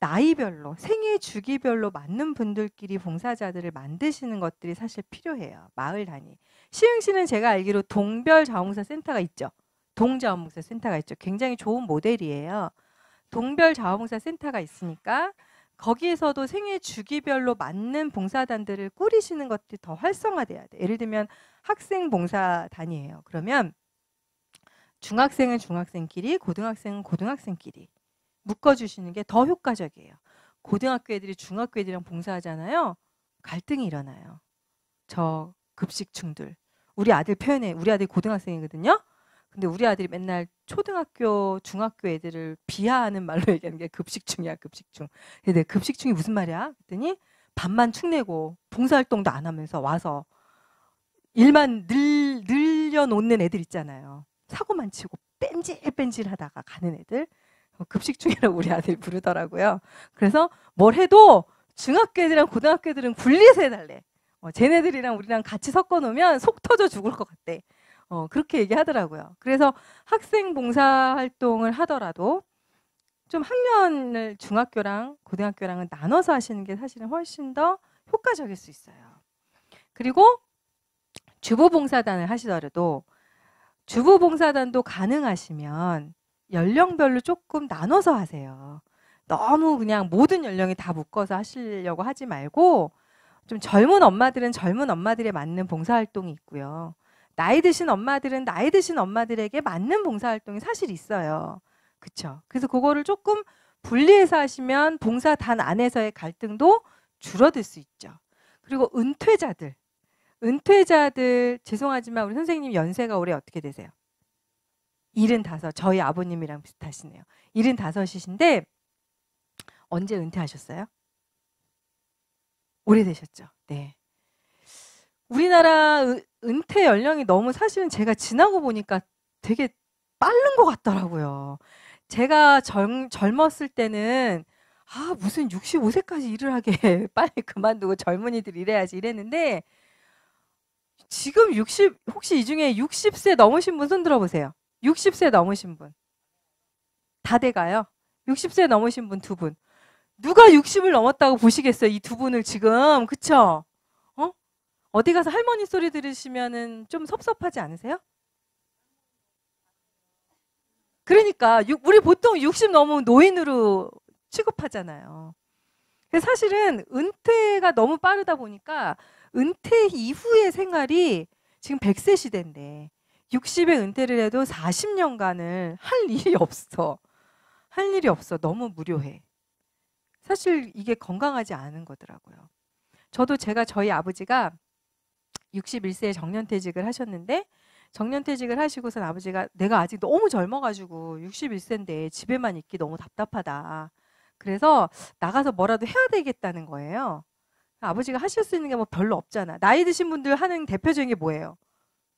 S1: 나이별로, 생애 주기별로 맞는 분들끼리 봉사자들을 만드시는 것들이 사실 필요해요. 마을 단위. 시흥시는 제가 알기로 동별 자원봉사 센터가 있죠. 동자원봉사 센터가 있죠. 굉장히 좋은 모델이에요. 동별 자원봉사 센터가 있으니까 거기에서도 생애 주기별로 맞는 봉사단들을 꾸리시는 것들이 더 활성화돼야 돼. 예를 들면 학생 봉사단이에요. 그러면 중학생은 중학생끼리, 고등학생은 고등학생끼리 묶어주시는 게 더 효과적이에요. 고등학교 애들이 중학교 애들이랑 봉사하잖아요. 갈등이 일어나요. 저 급식충들. 우리 아들 표현해. 우리 아들이 고등학생이거든요. 근데 우리 아들이 맨날 초등학교, 중학교 애들을 비하하는 말로 얘기하는 게 급식충이야, 급식충. 근데 급식충이 무슨 말이야? 그랬더니 밥만 축내고 봉사활동도 안 하면서 와서 일만 늘려놓는 애들 있잖아요. 사고만 치고 뺀질뺀질 하다가 가는 애들. 급식충이라고 우리 아들이 부르더라고요. 그래서 뭘 해도 중학교 애들이랑 고등학교 애들은 분리해서 해달래. 쟤네들이랑 우리랑 같이 섞어 놓으면 속 터져 죽을 것 같대. 그렇게 얘기하더라고요. 그래서 학생 봉사활동을 하더라도 좀 학년을 중학교랑 고등학교랑은 나눠서 하시는 게 사실은 훨씬 더 효과적일 수 있어요. 그리고 주부봉사단을 하시더라도 주부봉사단도 가능하시면 연령별로 조금 나눠서 하세요. 너무 그냥 모든 연령이 다 묶어서 하시려고 하지 말고, 좀 젊은 엄마들은 젊은 엄마들에 맞는 봉사활동이 있고요. 나이 드신 엄마들은 나이 드신 엄마들에게 맞는 봉사활동이 사실 있어요. 그쵸? 그래서 그거를 조금 분리해서 하시면 봉사단 안에서의 갈등도 줄어들 수 있죠. 그리고 은퇴자들, 죄송하지만 우리 선생님 연세가 올해 어떻게 되세요? 75, 저희 아버님이랑 비슷하시네요. 75이신데 언제 은퇴하셨어요? 오래되셨죠? 네. 우리나라 은퇴 연령이 너무 사실은 제가 지나고 보니까 되게 빠른 것 같더라고요. 제가 젊었을 때는 무슨 65세까지 일을 하게 빨리 그만두고 젊은이들 일해야지 이랬는데 지금 60, 혹시 이 중에 60세 넘으신 분 손 들어보세요. 60세 넘으신 분. 다 돼가요. 60세 넘으신 분 두 분. 누가 60을 넘었다고 보시겠어요? 이 두 분을 지금. 그쵸? 어디 가서 할머니 소리 들으시면은 좀 섭섭하지 않으세요? 그러니까 우리 보통 60 넘으면 노인으로 취급하잖아요. 그래서 사실은 은퇴가 너무 빠르다 보니까 은퇴 이후의 생활이 지금 100세 시대인데 60에 은퇴를 해도 40년간을 할 일이 없어. 할 일이 없어. 너무 무료해. 사실 이게 건강하지 않은 거더라고요. 저도 저희 아버지가 61세에 정년퇴직을 하셨는데 정년퇴직을 하시고선 아버지가 내가 아직 너무 젊어가지고 61세인데 집에만 있기 너무 답답하다. 그래서 나가서 뭐라도 해야 되겠다는 거예요. 아버지가 하실 수 있는 게 뭐 별로 없잖아. 나이 드신 분들 하는 대표적인 게 뭐예요?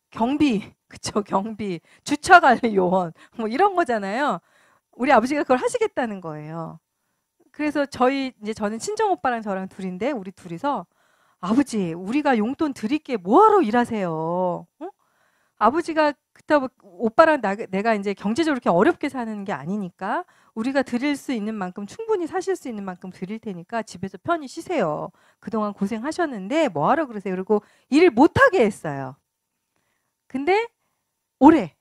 S1: 경비, 그쵸? 경비, 주차관리 요원, 뭐 이런 거잖아요. 우리 아버지가 그걸 하시겠다는 거예요. 그래서 이제 저는 친정 오빠랑 저랑 둘인데 우리 둘이서 아버지, 우리가 용돈 드릴게 뭐하러 일하세요? 아버지가 그렇다고 오빠랑 내가 이제 경제적으로 그렇게 어렵게 사는 게 아니니까 우리가 드릴 수 있는 만큼 충분히 사실 수 있는 만큼 드릴 테니까 집에서 편히 쉬세요. 그동안 고생하셨는데 뭐하러 그러세요? 그리고 일을 못하게 했어요. 근데 올해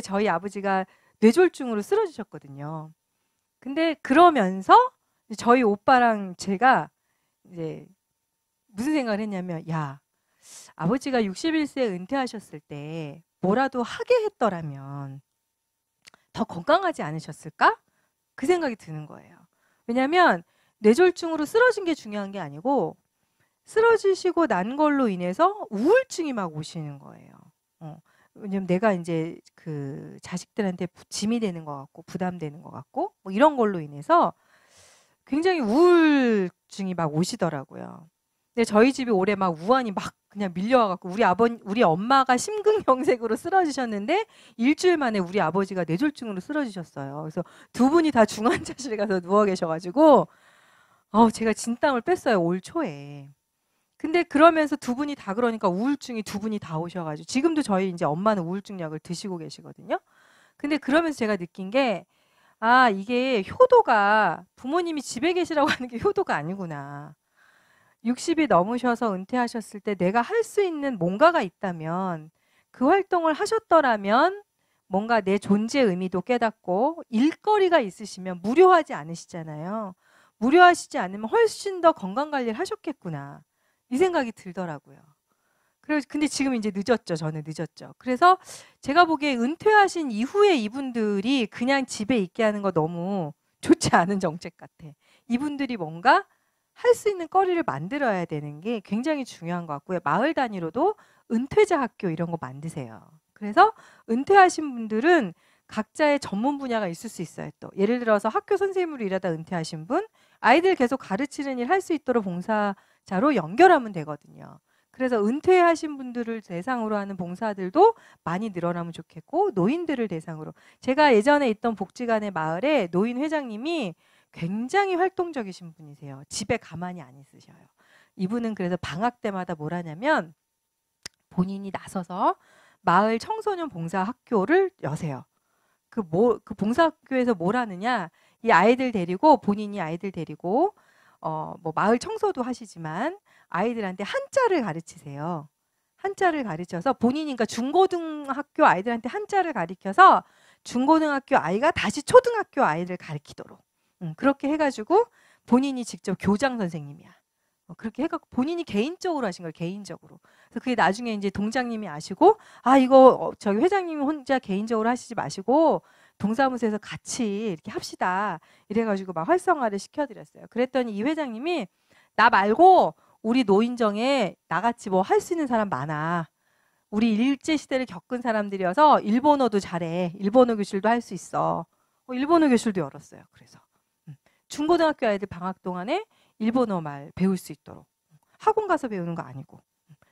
S1: 저희 아버지가 뇌졸중으로 쓰러지셨거든요. 근데 그러면서 저희 오빠랑 제가 이제 무슨 생각을 했냐면 야, 아버지가 61세에 은퇴하셨을 때 뭐라도 하게 했더라면 더 건강하지 않으셨을까? 그 생각이 드는 거예요. 왜냐하면 뇌졸중으로 쓰러진 게 중요한 게 아니고 쓰러지시고 난 걸로 인해서 우울증이 막 오시는 거예요. 왜냐면 내가 이제 그 자식들한테 짐이 되는 것 같고 부담되는 것 같고 뭐 이런 걸로 인해서 굉장히 우울증이 막 오시더라고요. 근데 저희 집이 올해 막 우환이 막 그냥 밀려와갖고 우리 엄마가 심근경색으로 쓰러지셨는데 일주일 만에 우리 아버지가 뇌졸중으로 쓰러지셨어요. 그래서 두 분이 다 중환자실에 가서 누워 계셔가지고 제가 진땀을 뺐어요. 올 초에. 근데 그러면서 두 분이 다 그러니까 우울증이 두 분이 다 오셔가지고 지금도 저희 이제 엄마는 우울증 약을 드시고 계시거든요. 근데 그러면서 제가 느낀 게 이게 효도가 부모님이 집에 계시라고 하는 게 효도가 아니구나. 60이 넘으셔서 은퇴하셨을 때 내가 할 수 있는 뭔가가 있다면 그 활동을 하셨더라면 뭔가 내 존재의 의미도 깨닫고 일거리가 있으시면 무료하지 않으시잖아요. 무료하시지 않으면 훨씬 더 건강관리를 하셨겠구나. 이 생각이 들더라고요. 근데 지금 이제 늦었죠. 저는 늦었죠. 그래서 제가 보기에 은퇴하신 이후에 이분들이 그냥 집에 있게 하는 거 너무 좋지 않은 정책 같아. 이분들이 뭔가 할 수 있는 거리를 만들어야 되는 게 굉장히 중요한 것 같고요. 마을 단위로도 은퇴자 학교 이런 거 만드세요. 그래서 은퇴하신 분들은 각자의 전문 분야가 있을 수 있어요. 또 예를 들어서 학교 선생님으로 일하다 은퇴하신 분, 아이들 계속 가르치는 일 할 수 있도록 봉사자로 연결하면 되거든요. 그래서 은퇴하신 분들을 대상으로 하는 봉사들도 많이 늘어나면 좋겠고 노인들을 대상으로. 제가 예전에 있던 복지관의 마을에 노인 회장님이 굉장히 활동적이신 분이세요. 집에 가만히 안 있으셔요. 이분은 그래서 방학 때마다 뭘 하냐면 본인이 나서서 마을 청소년 봉사학교를 여세요. 그 봉사학교에서 뭘 하느냐? 이 아이들 데리고 본인이 아이들 데리고 뭐 마을 청소도 하시지만 아이들한테 한자를 가르치세요. 한자를 가르쳐서 본인이 그러니까 중고등학교 아이들한테 한자를 가르쳐서 중고등학교 아이가 다시 초등학교 아이를 가르치도록 그렇게 해가지고 본인이 직접 교장 선생님이야. 그렇게 해갖고 본인이 개인적으로 하신 걸 개인적으로. 그래서 그게 나중에 이제 동장님이 아시고 이거 저기 회장님이 혼자 개인적으로 하시지 마시고 동사무소에서 같이 이렇게 합시다. 이래가지고 막 활성화를 시켜드렸어요. 그랬더니 이 회장님이 나 말고 우리 노인정에 나같이 뭐 할 수 있는 사람 많아. 우리 일제시대를 겪은 사람들이어서 일본어도 잘해. 일본어 교실도 할 수 있어. 일본어 교실도 열었어요. 그래서 중고등학교 아이들 방학 동안에 일본어 말 배울 수 있도록. 학원 가서 배우는 거 아니고.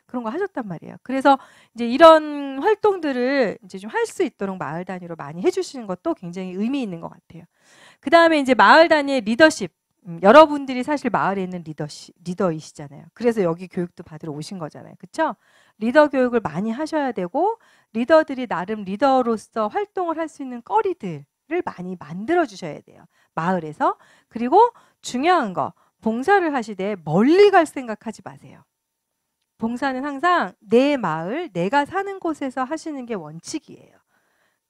S1: 그런 거 하셨단 말이에요. 그래서 이제 이런 활동들을 이제 좀 할 수 있도록 마을 단위로 많이 해주시는 것도 굉장히 의미 있는 것 같아요. 그 다음에 이제 마을 단위의 리더십. 여러분들이 사실 마을에 있는 리더이시잖아요. 그래서 여기 교육도 받으러 오신 거잖아요. 그렇죠? 리더 교육을 많이 하셔야 되고 리더들이 나름 리더로서 활동을 할 수 있는 거리들을 많이 만들어 주셔야 돼요. 마을에서. 그리고 중요한 거, 봉사를 하시되 멀리 갈 생각하지 마세요. 봉사는 항상 내 마을, 내가 사는 곳에서 하시는 게 원칙이에요.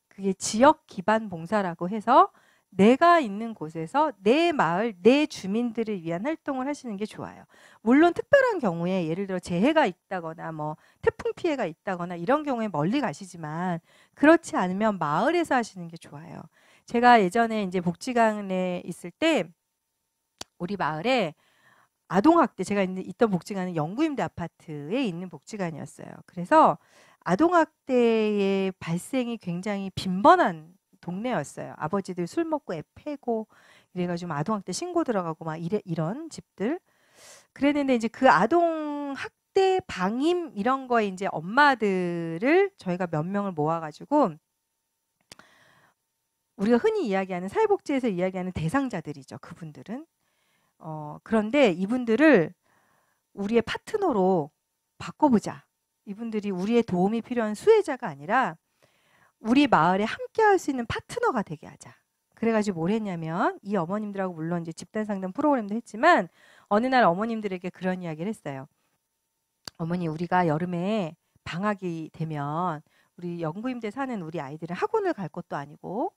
S1: 그게 지역 기반 봉사라고 해서 내가 있는 곳에서 내 마을, 내 주민들을 위한 활동을 하시는 게 좋아요. 물론 특별한 경우에 예를 들어 재해가 있다거나 뭐 태풍 피해가 있다거나 이런 경우에 멀리 가시지만 그렇지 않으면 마을에서 하시는 게 좋아요. 제가 예전에 이제 복지관에 있을 때 우리 마을에 아동학대, 제가 있던 복지관은 영구임대 아파트에 있는 복지관이었어요. 그래서 아동학대의 발생이 굉장히 빈번한 동네였어요. 아버지들 술 먹고 애 패고 이래가지고 아동학대 신고 들어가고 막 이런 집들. 그랬는데 이제 그 아동학대 방임 이런 거에 이제 엄마들을 저희가 몇 명을 모아가지고 우리가 흔히 이야기하는 사회복지에서 이야기하는 대상자들이죠. 그분들은. 그런데 이분들을 우리의 파트너로 바꿔보자. 이분들이 우리의 도움이 필요한 수혜자가 아니라 우리 마을에 함께 할 수 있는 파트너가 되게 하자. 그래가지고 뭘 했냐면 이 어머님들하고 물론 이제 집단 상담 프로그램도 했지만 어느 날 어머님들에게 그런 이야기를 했어요. 어머니, 우리가 여름에 방학이 되면 우리 영구임대 사는 우리 아이들은 학원을 갈 것도 아니고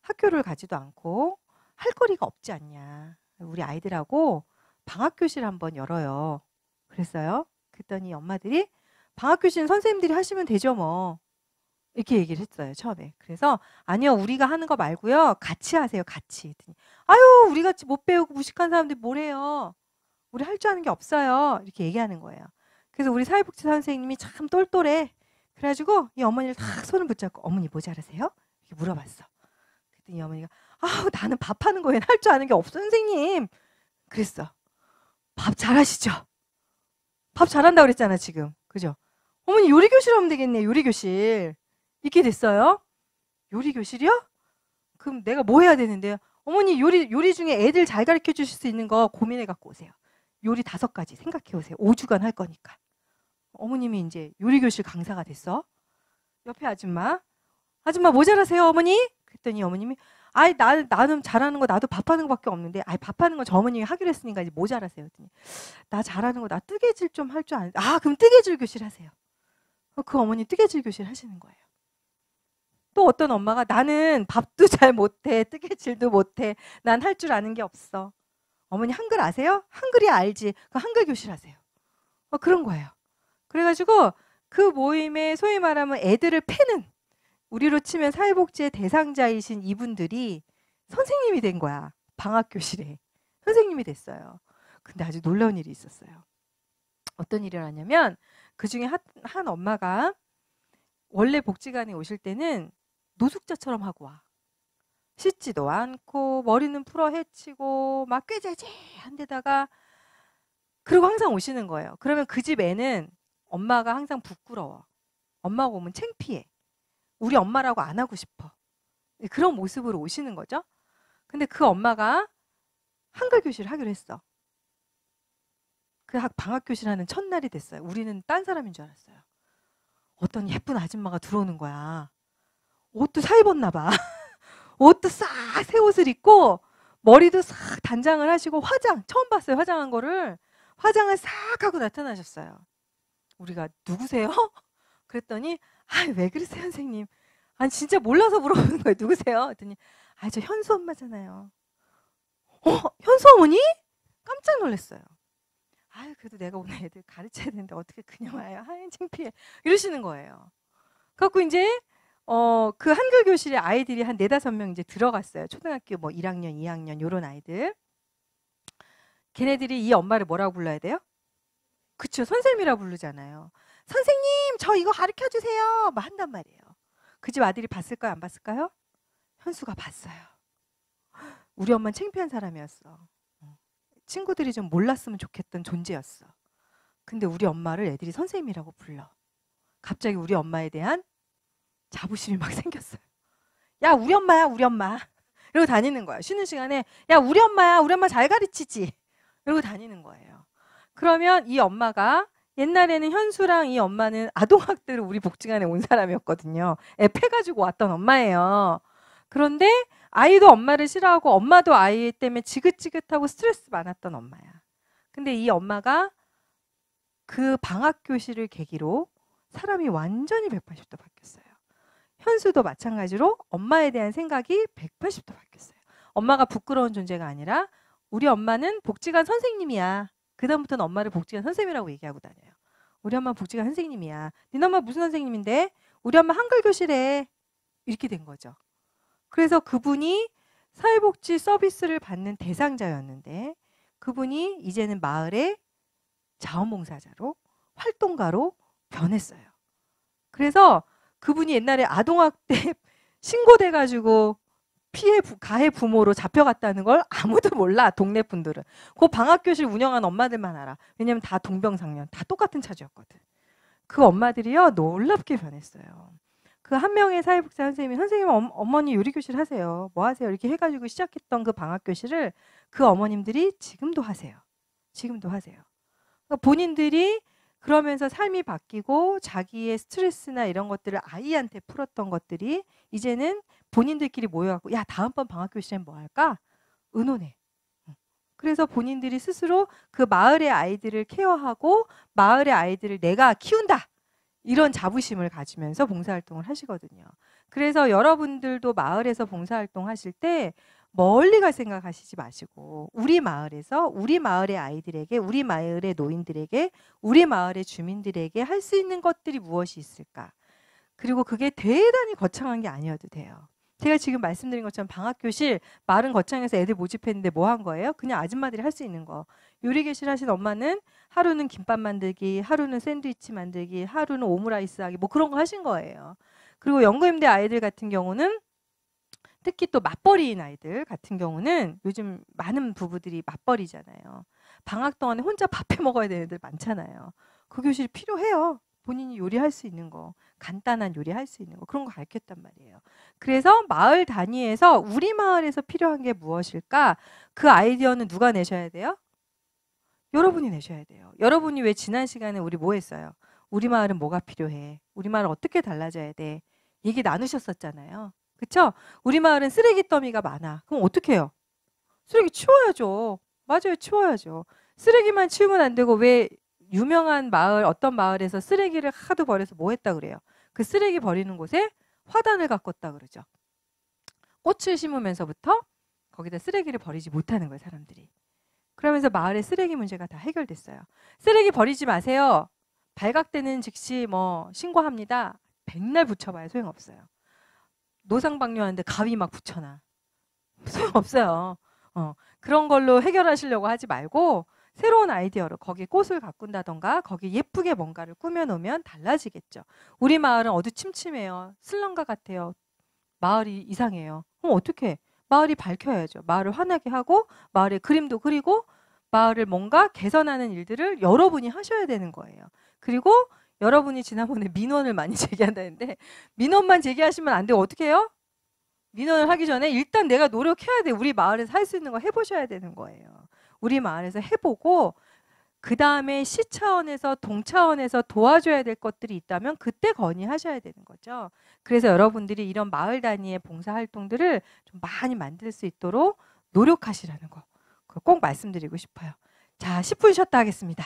S1: 학교를 가지도 않고 할 거리가 없지 않냐. 우리 아이들하고 방학교실 한번 열어요. 그랬어요. 그랬더니 엄마들이 방학교실은 선생님들이 하시면 되죠 뭐. 이렇게 얘기를 했어요. 처음에. 그래서 아니요. 우리가 하는 거 말고요. 같이 하세요. 같이. 아유 우리 같이 못 배우고 무식한 사람들이 뭘 해요. 우리 할 줄 아는 게 없어요. 이렇게 얘기하는 거예요. 그래서 우리 사회복지 선생님이 참 똘똘해. 그래가지고 이 어머니를 탁 손을 붙잡고 어머니 뭐 잘하세요? 이렇게 물어봤어. 그랬더니 이 어머니가 아우 나는 밥하는 거에 할 줄 아는 게 없어 선생님. 그랬어. 밥 잘하시죠? 밥 잘한다고 그랬잖아 지금. 그죠? 어머니 요리교실 하면 되겠네. 요리교실. 이렇게 됐어요. 요리교실이요? 그럼 내가 뭐 해야 되는데요? 어머니 요리 중에 애들 잘 가르쳐 주실 수 있는 거 고민해 갖고 오세요. 요리 5가지 생각해 오세요. 5주간 할 거니까. 어머님이 이제 요리교실 강사가 됐어. 옆에 아줌마 뭐 잘하세요 어머니? 그랬더니 어머님이 아이 나는 잘하는 거 나도 밥하는 거밖에 없는데 아이 밥하는 거 저 어머님이 하기로 했으니까 이제 뭐 잘하세요? 그랬더니 나 잘하는 거 나 뜨개질 좀 할 줄 아는데 아 그럼 뜨개질 교실 하세요. 그 어머니 뜨개질 교실 하시는 거예요. 또 어떤 엄마가 나는 밥도 잘 못해 뜨개질도 못해 난 할 줄 아는 게 없어. 어머니 한글 아세요? 한글이 알지. 그 한글 교실 하세요. 그런 거예요. 그래가지고 그 모임에 소위 말하면 애들을 패는 우리로 치면 사회복지의 대상자이신 이분들이 선생님이 된 거야. 방학교실에. 선생님이 됐어요. 근데 아주 놀라운 일이 있었어요. 어떤 일이 일어났냐면 그중에 한 엄마가 원래 복지관에 오실 때는 노숙자처럼 하고 와. 씻지도 않고 머리는 풀어 헤치고 막 꾀죄죄한 데다가 그리고 항상 오시는 거예요. 그러면 그 집 애는 엄마가 항상 부끄러워. 엄마가 오면 창피해. 우리 엄마라고 안 하고 싶어. 그런 모습으로 오시는 거죠. 근데 그 엄마가 한글 교실을 하기로 했어. 그 방학교실 하는 첫날이 됐어요. 우리는 딴 사람인 줄 알았어요. 어떤 예쁜 아줌마가 들어오는 거야. 옷도 사 입었나 봐. 옷도 싹 새 옷을 입고 머리도 싹 단장을 하시고 처음 봤어요. 화장한 거를. 화장을 싹 하고 나타나셨어요. 우리가 누구세요? 그랬더니 왜 그러세요 선생님? 아니 진짜 몰라서 물어보는 거예요. 누구세요? 그랬더니 저 현수 엄마잖아요. 현수 어머니? 깜짝 놀랐어요. 그래도 내가 오늘 애들 가르쳐야 되는데 어떻게 그냥 와요? 창피해. 이러시는 거예요. 그래갖고 이제 그 한글 교실에 아이들이 한 4-5명 이제 들어갔어요. 초등학교 뭐 1학년, 2학년 요런 아이들. 걔네들이 이 엄마를 뭐라고 불러야 돼요? 그쵸, 선생님이라고 부르잖아요. 선생님 저 이거 가르쳐 주세요 막 한단 말이에요. 그 집 아들이 봤을까요? 안 봤을까요? 현수가 봤어요. 우리 엄마는 창피한 사람이었어. 친구들이 좀 몰랐으면 좋겠던 존재였어. 근데 우리 엄마를 애들이 선생님이라고 불러. 갑자기 우리 엄마에 대한 자부심이 막 생겼어요. 야, 우리 엄마야, 우리 엄마. 이러고 다니는 거야. 쉬는 시간에 야, 우리 엄마야, 우리 엄마 잘 가르치지. 이러고 다니는 거예요. 그러면 이 엄마가 옛날에는 현수랑 이 엄마는 아동학대로 우리 복지관에 온 사람이었거든요. 애 패가지고 왔던 엄마예요. 그런데 아이도 엄마를 싫어하고 엄마도 아이 때문에 지긋지긋하고 스트레스 많았던 엄마야. 근데 이 엄마가 그 방학교실을 계기로 사람이 완전히 180도 바뀌었어요. 현수도 마찬가지로 엄마에 대한 생각이 180도 바뀌었어요. 엄마가 부끄러운 존재가 아니라 우리 엄마는 복지관 선생님이야. 그다음부터는 엄마를 복지관 선생님이라고 얘기하고 다녀요. 우리 엄마 복지관 선생님이야. 니네 엄마 무슨 선생님인데? 우리 엄마 한글 교실에. 이렇게 된 거죠. 그래서 그분이 사회복지 서비스를 받는 대상자였는데 그분이 이제는 마을의 자원봉사자로 활동가로 변했어요. 그래서 그분이 옛날에 아동학대 신고돼가지고 가해 부모로 잡혀갔다는 걸 아무도 몰라. 동네 분들은. 그 방학교실 운영한 엄마들만 알아. 왜냐면 다 동병상련, 다 똑같은 차주였거든. 그 엄마들이요 놀랍게 변했어요. 그 한 명의 사회복지사 선생님이 선생님 어머니 요리교실 하세요. 뭐 하세요? 이렇게 해가지고 시작했던 그 방학교실을 그 어머님들이 지금도 하세요. 지금도 하세요. 그러니까 본인들이 그러면서 삶이 바뀌고 자기의 스트레스나 이런 것들을 아이한테 풀었던 것들이 이제는 본인들끼리 모여갖고 야 다음번 방학교실엔 뭐 할까? 의논해. 그래서 본인들이 스스로 그 마을의 아이들을 케어하고 마을의 아이들을 내가 키운다. 이런 자부심을 가지면서 봉사활동을 하시거든요. 그래서 여러분들도 마을에서 봉사활동 하실 때 멀리 갈 생각하시지 마시고 우리 마을에서 우리 마을의 아이들에게 우리 마을의 노인들에게 우리 마을의 주민들에게 할 수 있는 것들이 무엇이 있을까? 그리고 그게 대단히 거창한 게 아니어도 돼요. 제가 지금 말씀드린 것처럼 방학교실 마을은 거창해서 애들 모집했는데 뭐 한 거예요? 그냥 아줌마들이 할 수 있는 거. 요리교실 하신 엄마는 하루는 김밥 만들기, 하루는 샌드위치 만들기, 하루는 오므라이스 하기 뭐 그런 거 하신 거예요. 그리고 연구임대 아이들 같은 경우는 특히 또 맞벌이인 아이들 같은 경우는 요즘 많은 부부들이 맞벌이잖아요. 방학 동안에 혼자 밥 해 먹어야 되는 애들 많잖아요. 그 교실이 필요해요. 본인이 요리할 수 있는 거, 간단한 요리할 수 있는 거 그런 거 가르쳤단 말이에요. 그래서 마을 단위에서 우리 마을에서 필요한 게 무엇일까? 그 아이디어는 누가 내셔야 돼요? 여러분이 내셔야 돼요. 여러분이 왜 지난 시간에 우리 뭐 했어요? 우리 마을은 뭐가 필요해? 우리 마을은 어떻게 달라져야 돼? 얘기 나누셨었잖아요. 그쵸? 우리 마을은 쓰레기 더미가 많아. 그럼 어떻게 해요? 쓰레기 치워야죠. 맞아요. 치워야죠. 쓰레기만 치우면 안 되고 왜 유명한 마을 어떤 마을에서 쓰레기를 하도 버려서 뭐 했다 그래요? 그 쓰레기 버리는 곳에 화단을 가꿨다 그러죠. 꽃을 심으면서부터 거기다 쓰레기를 버리지 못하는 거예요. 사람들이. 그러면서 마을의 쓰레기 문제가 다 해결됐어요. 쓰레기 버리지 마세요. 발각되는 즉시 뭐 신고합니다. 백날 붙여봐야 소용없어요. 노상방뇨하는데 가위 막 붙여놔. 소용없어요. 그런 걸로 해결하시려고 하지 말고 새로운 아이디어로 거기에 꽃을 가꾼다던가 거기에 예쁘게 뭔가를 꾸며놓으면 달라지겠죠. 우리 마을은 어두침침해요. 슬럼가 같아요. 마을이 이상해요. 그럼 어떻게? 마을이 밝혀야죠. 마을을 환하게 하고 마을에 그림도 그리고 마을을 뭔가 개선하는 일들을 여러분이 하셔야 되는 거예요. 그리고 여러분이 지난번에 민원을 많이 제기한다는데 민원만 제기하시면 안 되고 어떻게 해요? 민원을 하기 전에 일단 내가 노력해야 돼. 우리 마을에서 할 수 있는 거 해보셔야 되는 거예요. 우리 마을에서 해보고 그 다음에 시 차원에서 동 차원에서 도와줘야 될 것들이 있다면 그때 건의하셔야 되는 거죠. 그래서 여러분들이 이런 마을 단위의 봉사활동들을 좀 많이 만들 수 있도록 노력하시라는 거 꼭 말씀드리고 싶어요. 자, 10분 쉬었다 하겠습니다.